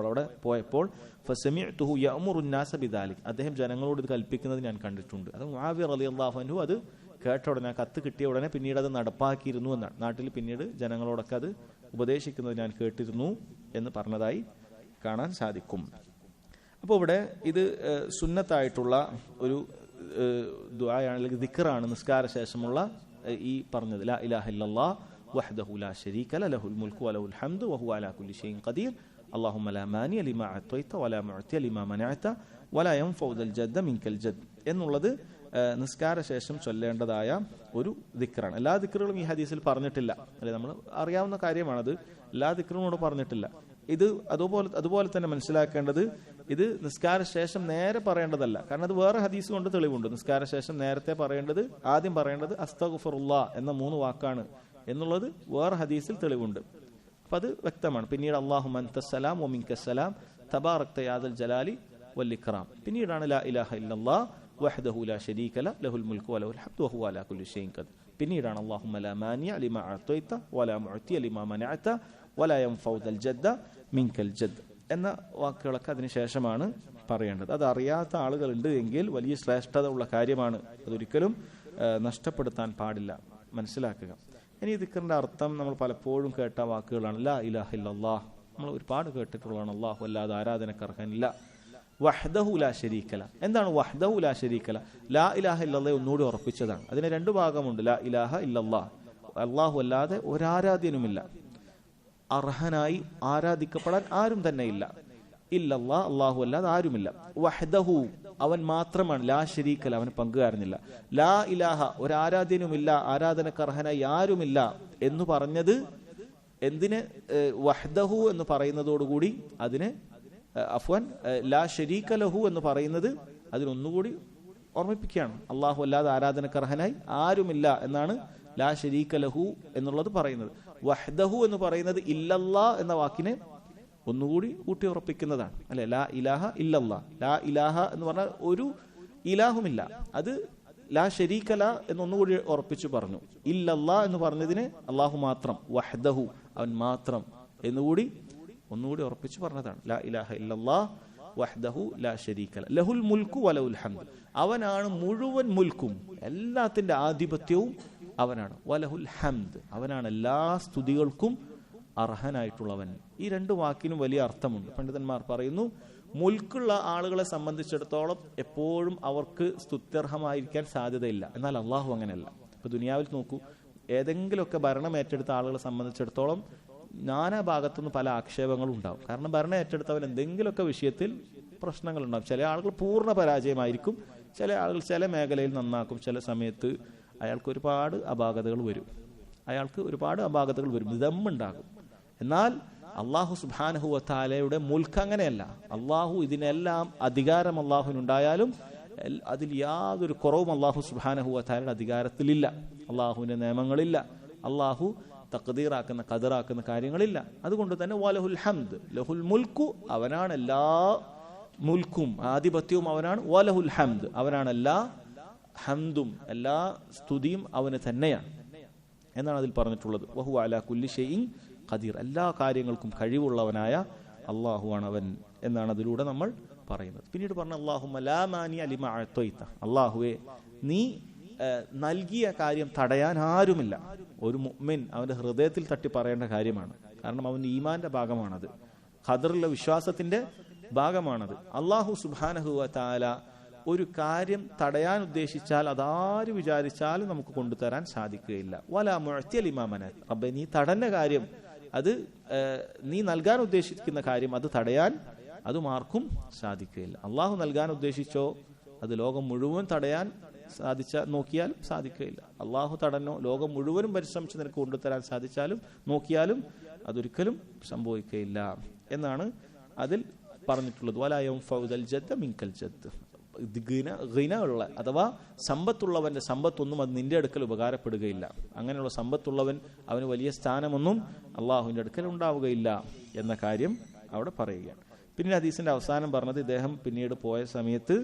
പോയപ്പോൾ ഫസമിഅ്തുഹു യഅ്മുറു الناس ബിദാലിക്. അദ്ദേഹം ജനങ്ങളോട് ഇത് കൽപ്പിക്കുന്നത് ഞാൻ കണ്ടിട്ടുണ്ട്. അത് മുആവിയ റളിയല്ലാഹു അൻഹു അത് കേട്ട ഉടനെ, കത്ത് കിട്ടിയ ഉടനെ പിന്നീട് അത് നടപ്പാക്കിയിരുന്നു എന്നാണ്. നാട്ടിൽ പിന്നീട് ജനങ്ങളോടൊക്കെ അത് ഉപദേശിക്കുന്നത് ഞാൻ കേട്ടിരുന്നു എന്ന് പറഞ്ഞതായി കാണാൻ സാധിക്കും. അപ്പോൾ ഇവിടെ ഇത് സുന്നത്തായിട്ടുള്ള ഒരു ദുആയാണ്, അല്ലെങ്കിൽ ദിക്റാണ്. നിസ്കാര ശേഷമുള്ള ഈ പറഞ്ഞത് ലാ ഇലാഹ ഇല്ലല്ലാഹ് വഹ്ദഹു ലാ ശരീക ലഹു ലഹുൽ മുൽക്കു വലഹുൽ ഹംദു വഹുവ അലാ കുല്ലി ഷൈഇൻ ഖദീർ അല്ലാഹുമ്മ ലാ മാനിഅ ലിമാ അഅതൈത വലാ മുഅതിയ ലിമാ മനഅത വലാ യൻഫഉ ദൽ ജദ്ദ മിൻകൽ ജദ്ദ് എന്നുള്ളത് നിസ്കാര ശേഷം ചൊല്ലേണ്ടതായ ഒരു ദിക്റാണ്. എല്ലാ ദിക്റുകളും ഈ ഹദീസിൽ പറഞ്ഞിട്ടില്ല, അല്ലെ? നമ്മൾ അറിയാവുന്ന കാര്യമാണത്. എല്ലാ ദിക്റുകളോട് പറഞ്ഞിട്ടില്ല. ഇത് അതുപോലെ തന്നെ മനസ്സിലാക്കേണ്ടത്, ഇത് നിസ്കാര ശേഷം നേരെ പറയേണ്ടതല്ല. കാരണം അത് വേറെ ഹദീസ് കൊണ്ട് തെളിവുണ്ട്. നിസ്കാര ശേഷം നേരത്തെ പറയേണ്ടത്, ആദ്യം പറയേണ്ടത് അസ്തഗ്ഫിറുല്ലാഹ് എന്ന 3 വാക്കാണ് എന്നുള്ളത് വേറെ ഹദീസിൽ തെളിവുണ്ട്. അപ്പൊ അത് വ്യക്തമാണ്. പിന്നീട് അല്ലാഹുമ്മ അൻതസ്സലാം വമിൻകസ്സലാം തബാറക്ത യാ ദൽ ജലാലി വൽ ഇക്റാം. പിന്നീടാണ് ലാ ഇലാഹ ഇല്ലല്ലാഹ് വഹ്ദഹു ലാ ശരീക ലഹു ലഹുൽ മുൽക്കു വലഹുൽ ഹംദു വഹുവ അലാ കുല്ലി ഷൈഇൻ ഖദീർ. പിന്നീടാണ് അല്ലാഹുമ്മ ലാ മാനിഅ ലിമാ അഅതൈത വലാ മുഅതിയ ലിമാ മനഅത വലാ യൻഫഉ ദൽ ജദ്ദ മിൻകൽ ജദ്ദ് എന്ന വാക്കുകളൊക്കെ അതിനുശേഷമാണ് പറയേണ്ടത്. അത് അറിയാത്ത ആളുകളുണ്ട് എങ്കിൽ വലിയ ശ്രേഷ്ഠത ഉള്ള കാര്യമാണ്. അതൊരിക്കലും നഷ്ടപ്പെടുത്താൻ പാടില്ല. മനസ്സിലാക്കുക. ഇനി ദിക്റിന്റെ അർത്ഥം നമ്മൾ പലപ്പോഴും കേട്ട വാക്കുകളാണ്. ലാ ഇലാഹ ഇല്ലല്ലാഹ് നമ്മൾ ഒരുപാട് കേട്ടിട്ടുള്ളതാണ്. അല്ലാഹു അല്ലാതെ ആരാധനക്ക് അർഹനില്ല വഹ്ദഹു ലാ ശരീക ലഹ്. എന്താണ് വഹ്ദഹു ലാ ശരീക ലഹ്? ലാ ഇലാഹ ഇല്ലല്ലാഹ് ഒന്നുകൂടി ഉറപ്പിച്ചതാണ്. അതിന് രണ്ട് ഭാഗമുണ്ട്. ലാ ഇലാഹ ഇല്ലല്ലാഹ്, അല്ലാഹു അല്ലാതെ ഒരാരാധ്യനുമില്ല, അർഹനായി ആരാധിക്കപ്പെടാൻ ആരും തന്നെ ഇല്ല. ഇല്ലല്ലാഹ്, അല്ലാഹു അല്ലാതെ ആരുമില്ല. വഹ്ദഹു, അവൻ മാത്രമാണ്. ലാ ശരീക ലഹ്, അവന് പങ്കുകാരനില്ല. ലാ ഇലാഹ, ഒരാരാധ്യനുമില്ല, ആരാധനക്ക് അർഹനായി ആരുമില്ല എന്ന് പറഞ്ഞത് എന്തിന്? വഹ്ദഹു എന്ന് പറയുന്നതോടുകൂടി അതിന് ലാ ശരീക ലഹു എന്ന് പറയുന്നത് അതിനൊന്നുകൂടി ഓർമ്മിപ്പിക്കുകയാണ്. അല്ലാഹു അല്ലാതെ ആരാധനക്ക് അർഹനായി ആരുമില്ല എന്നാണ് ലാ ശരീക ലഹു എന്നുള്ളത് പറയുന്നത്. വഹ്ദഹു എന്ന് പറയുന്നത് ഇല്ലല്ലാഹ് എന്ന വാക്കിനെ ഒന്നുകൂടി ഊട്ടി ഉറപ്പിക്കുന്നതാണ്, അല്ലെ? ലാ ഇലാഹ ഇല്ലല്ലാഹ്, ലാ ഇലാഹ എന്ന് പറഞ്ഞാൽ ഒരു ഇലാഹുമില്ല, അത് ലാ ശരീക ല എന്നൊന്നുകൂടി ഉറപ്പിച്ചു പറഞ്ഞു. ഇല്ലല്ലാഹ് എന്ന് പറഞ്ഞതിന് അല്ലാഹു മാത്രം, വഹ്ദഹു അവൻ മാത്രം എന്നുകൂടി ഒന്നുകൂടി ഉറപ്പിച്ചു പറഞ്ഞതാണ്. ലാ ഇലാഹ ഇല്ലല്ലാഹ് വഹ്ദഹു ലാ ശരീക ലഹു ലഹുൽ മുൽക്കു വലഹുൽ ഹംദ്, അവനാണ് മുഴുവൻ മുൽക്കും, എല്ലാത്തിന്റെ ആധിപത്യവും അവനാണ്. വലഹുൽ ഹംദ്, അവനാണ് എല്ലാ സ്തുതികൾക്കും അർഹനായിട്ടുള്ളവൻ. ഈ രണ്ട് വാക്കിനും വലിയ അർത്ഥമുണ്ട്. പണ്ഡിതന്മാർ പറയുന്നു, മുൽക്കുള്ള ആളുകളെ സംബന്ധിച്ചിടത്തോളം എപ്പോഴും അവർക്ക് സ്തുത്യർഹമായിരിക്കാൻ സാധ്യതയില്ല. എന്നാൽ അള്ളാഹു അങ്ങനെയല്ല. ഇപ്പൊ ദുനിയാവിൽ നോക്കൂ, ഏതെങ്കിലുമൊക്കെ ഭരണം ഏറ്റെടുത്ത ആളുകളെ സംബന്ധിച്ചിടത്തോളം നാനാ ഭാഗത്തുനിന്ന് പല ആക്ഷേപങ്ങളും ഉണ്ടാവും. കാരണം ഭരണം ഏറ്റെടുത്തവൻ എന്തെങ്കിലുമൊക്കെ വിഷയത്തിൽ പ്രശ്നങ്ങളുണ്ടാവും. ചില ആളുകൾ പൂർണ്ണ പരാജയമായിരിക്കും, ചില ആളുകൾ ചില മേഖലയിൽ നന്നാക്കും, ചില സമയത്ത് അയാൾക്ക് ഒരുപാട് അപാകതകൾ വരും, ദമ്മുണ്ടാകും. എന്നാൽ അള്ളാഹു സുബ്ഹാനഹു വ തആലയുടെ മുൽക്ക് അങ്ങനെയല്ല. അള്ളാഹു ഇതിനെല്ലാം അധികാരം അള്ളാഹുവിനുണ്ടായാലും അതിൽ യാതൊരു കുറവും അള്ളാഹു സുബ്ഹാനഹു വ തആലയുടെ അധികാരത്തിലില്ല. അള്ളാഹുവിന്റെ നിയമങ്ങളില്ല, അള്ളാഹു തഖ്ദീറാക്കുന്ന ഖദറാക്കുന്ന കാര്യങ്ങളില്ല. അതുകൊണ്ട് തന്നെ വലഹുൽ ഹംദ്, ലഹുൽ മുൽക്കു, അവനാണ് എല്ലാ മുൽക്കും ആധിപത്യവും അവനാണ്. വലഹുൽ ഹംദ്, അവനാണ് എല്ലാ ഹംദും എല്ലാ സ്തുതിയും അവന് തന്നെയാണ് എന്നാണ് അതിൽ പറഞ്ഞിട്ടുള്ളത്. വഹു അലാ കുല്ലി ഷൈഇൻ ഖദീർ, എല്ലാ കാര്യങ്ങൾക്കും കഴിവുള്ളവനായ അള്ളാഹുവാണ് അവൻ എന്നാണ് അതിലൂടെ നമ്മൾ പറയുന്നത്. പിന്നീട് പറഞ്ഞ അല്ലാഹുമ്മ ലാ മാനിഅ ലിമാ അഅ്തൈത, അള്ളാഹുവേ നീ നൽകിയ കാര്യം തടയാൻ ആരുമില്ല. ഒരു മുഅ്മിൻ അവന്റെ ഹൃദയത്തിൽ തട്ടി പറയേണ്ട കാര്യമാണ്. കാരണം അവന്റെ ഈമാന്റെ ഭാഗമാണത്, ഖദറിലെ വിശ്വാസത്തിന്റെ ഭാഗമാണത്. അല്ലാഹു സുബ്ഹാനഹു വ തആല ഒരു കാര്യം തടയാൻ ഉദ്ദേശിച്ചാൽ അതാര് വിചാരിച്ചാലും നമുക്ക് കൊണ്ടുതരാൻ സാധിക്കുകയില്ല. വലാ മുഅ്തിയ ലിമാ മനഅ, റബ്ബേ നീ തടഞ്ഞ കാര്യം, അത് നീ നൽകാൻ ഉദ്ദേശിക്കുന്ന കാര്യം, അത് തടയാൻ അതും ആർക്കും സാധിക്കുകയില്ല. അള്ളാഹു നൽകാൻ ഉദ്ദേശിച്ചോ അത് ലോകം മുഴുവൻ തടയാൻ നോക്കിയാൽ സാധിക്കുകയില്ല. അള്ളാഹു തടഞ്ഞോ ലോകം മുഴുവനും പരിശ്രമിച്ച് നിനക്ക് കൊണ്ടുതരാൻ സാധിച്ചാലും നോക്കിയാലും അതൊരിക്കലും സംഭവിക്കുകയില്ല എന്നാണ് അതിൽ പറഞ്ഞിട്ടുള്ളത്. വലാ യൻഫഉൽ ജദ്ദ മിൻകൽ ജദ്ദ്, ഗിന ഉള്ള അഥവാ സമ്പത്തുള്ളവന്റെ സമ്പത്തൊന്നും അത് നിന്റെ അടുക്കൽ ഉപകാരപ്പെടുകയില്ല. അങ്ങനെയുള്ള സമ്പത്തുള്ളവൻ അവന് വലിയ സ്ഥാനമൊന്നും അള്ളാഹുവിന്റെ അടുക്കൽ ഉണ്ടാവുകയില്ല എന്ന കാര്യം അവിടെ പറയുകയാണ്. പിന്നെ ഹദീസിന്റെ അവസാനം പറഞ്ഞത് ഇദ്ദേഹം പിന്നീട് പോയ സമയത്ത്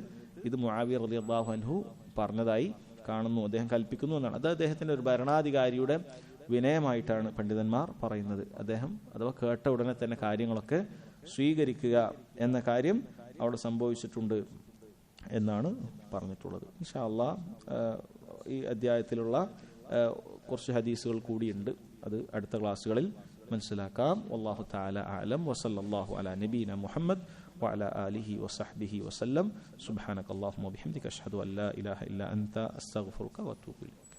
ഇത് മുആവിയ റളിയല്ലാഹു അൻഹു പറഞ്ഞതായി കാണുന്നു, അദ്ദേഹം കൽപ്പിക്കുന്നു എന്നാണ്. അത് അദ്ദേഹത്തിന്റെ ഒരു ഭരണാധികാരിയുടെ വിനയമായിട്ടാണ് പണ്ഡിതന്മാർ പറയുന്നത്. അദ്ദേഹം അഥവാ കേട്ട ഉടനെ തന്നെ കാര്യങ്ങളൊക്കെ സ്വീകരിക്കുക എന്ന കാര്യം അവിടെ സംഭവിച്ചിട്ടുണ്ട് എന്നാണ് പറഞ്ഞിട്ടുള്ളത്. ഇൻഷാ അല്ലാഹ് ഈ അധ്യായത്തിലുള്ള കുറച്ച് ഹദീസുകൾ കൂടിയുണ്ട്, അത് അടുത്ത ക്ലാസ്സുകളിൽ മനസ്സിലാക്കാം. വല്ലാഹു തആല അഅലം വസല്ലല്ലാഹു അലാ നബീന മുഹമ്മദ് വഅലാ ആലിഹി വസഹ്ബിഹി വസല്ലം. സുബ്ഹാനകല്ലാഹുമ്മ വബിഹംദിക അഷ്ഹദു അൻ ലാ ഇലാഹ ഇല്ലാ അൻത അസ്തഗ്ഫിറുക വഅതൂബു ഇലൈക്.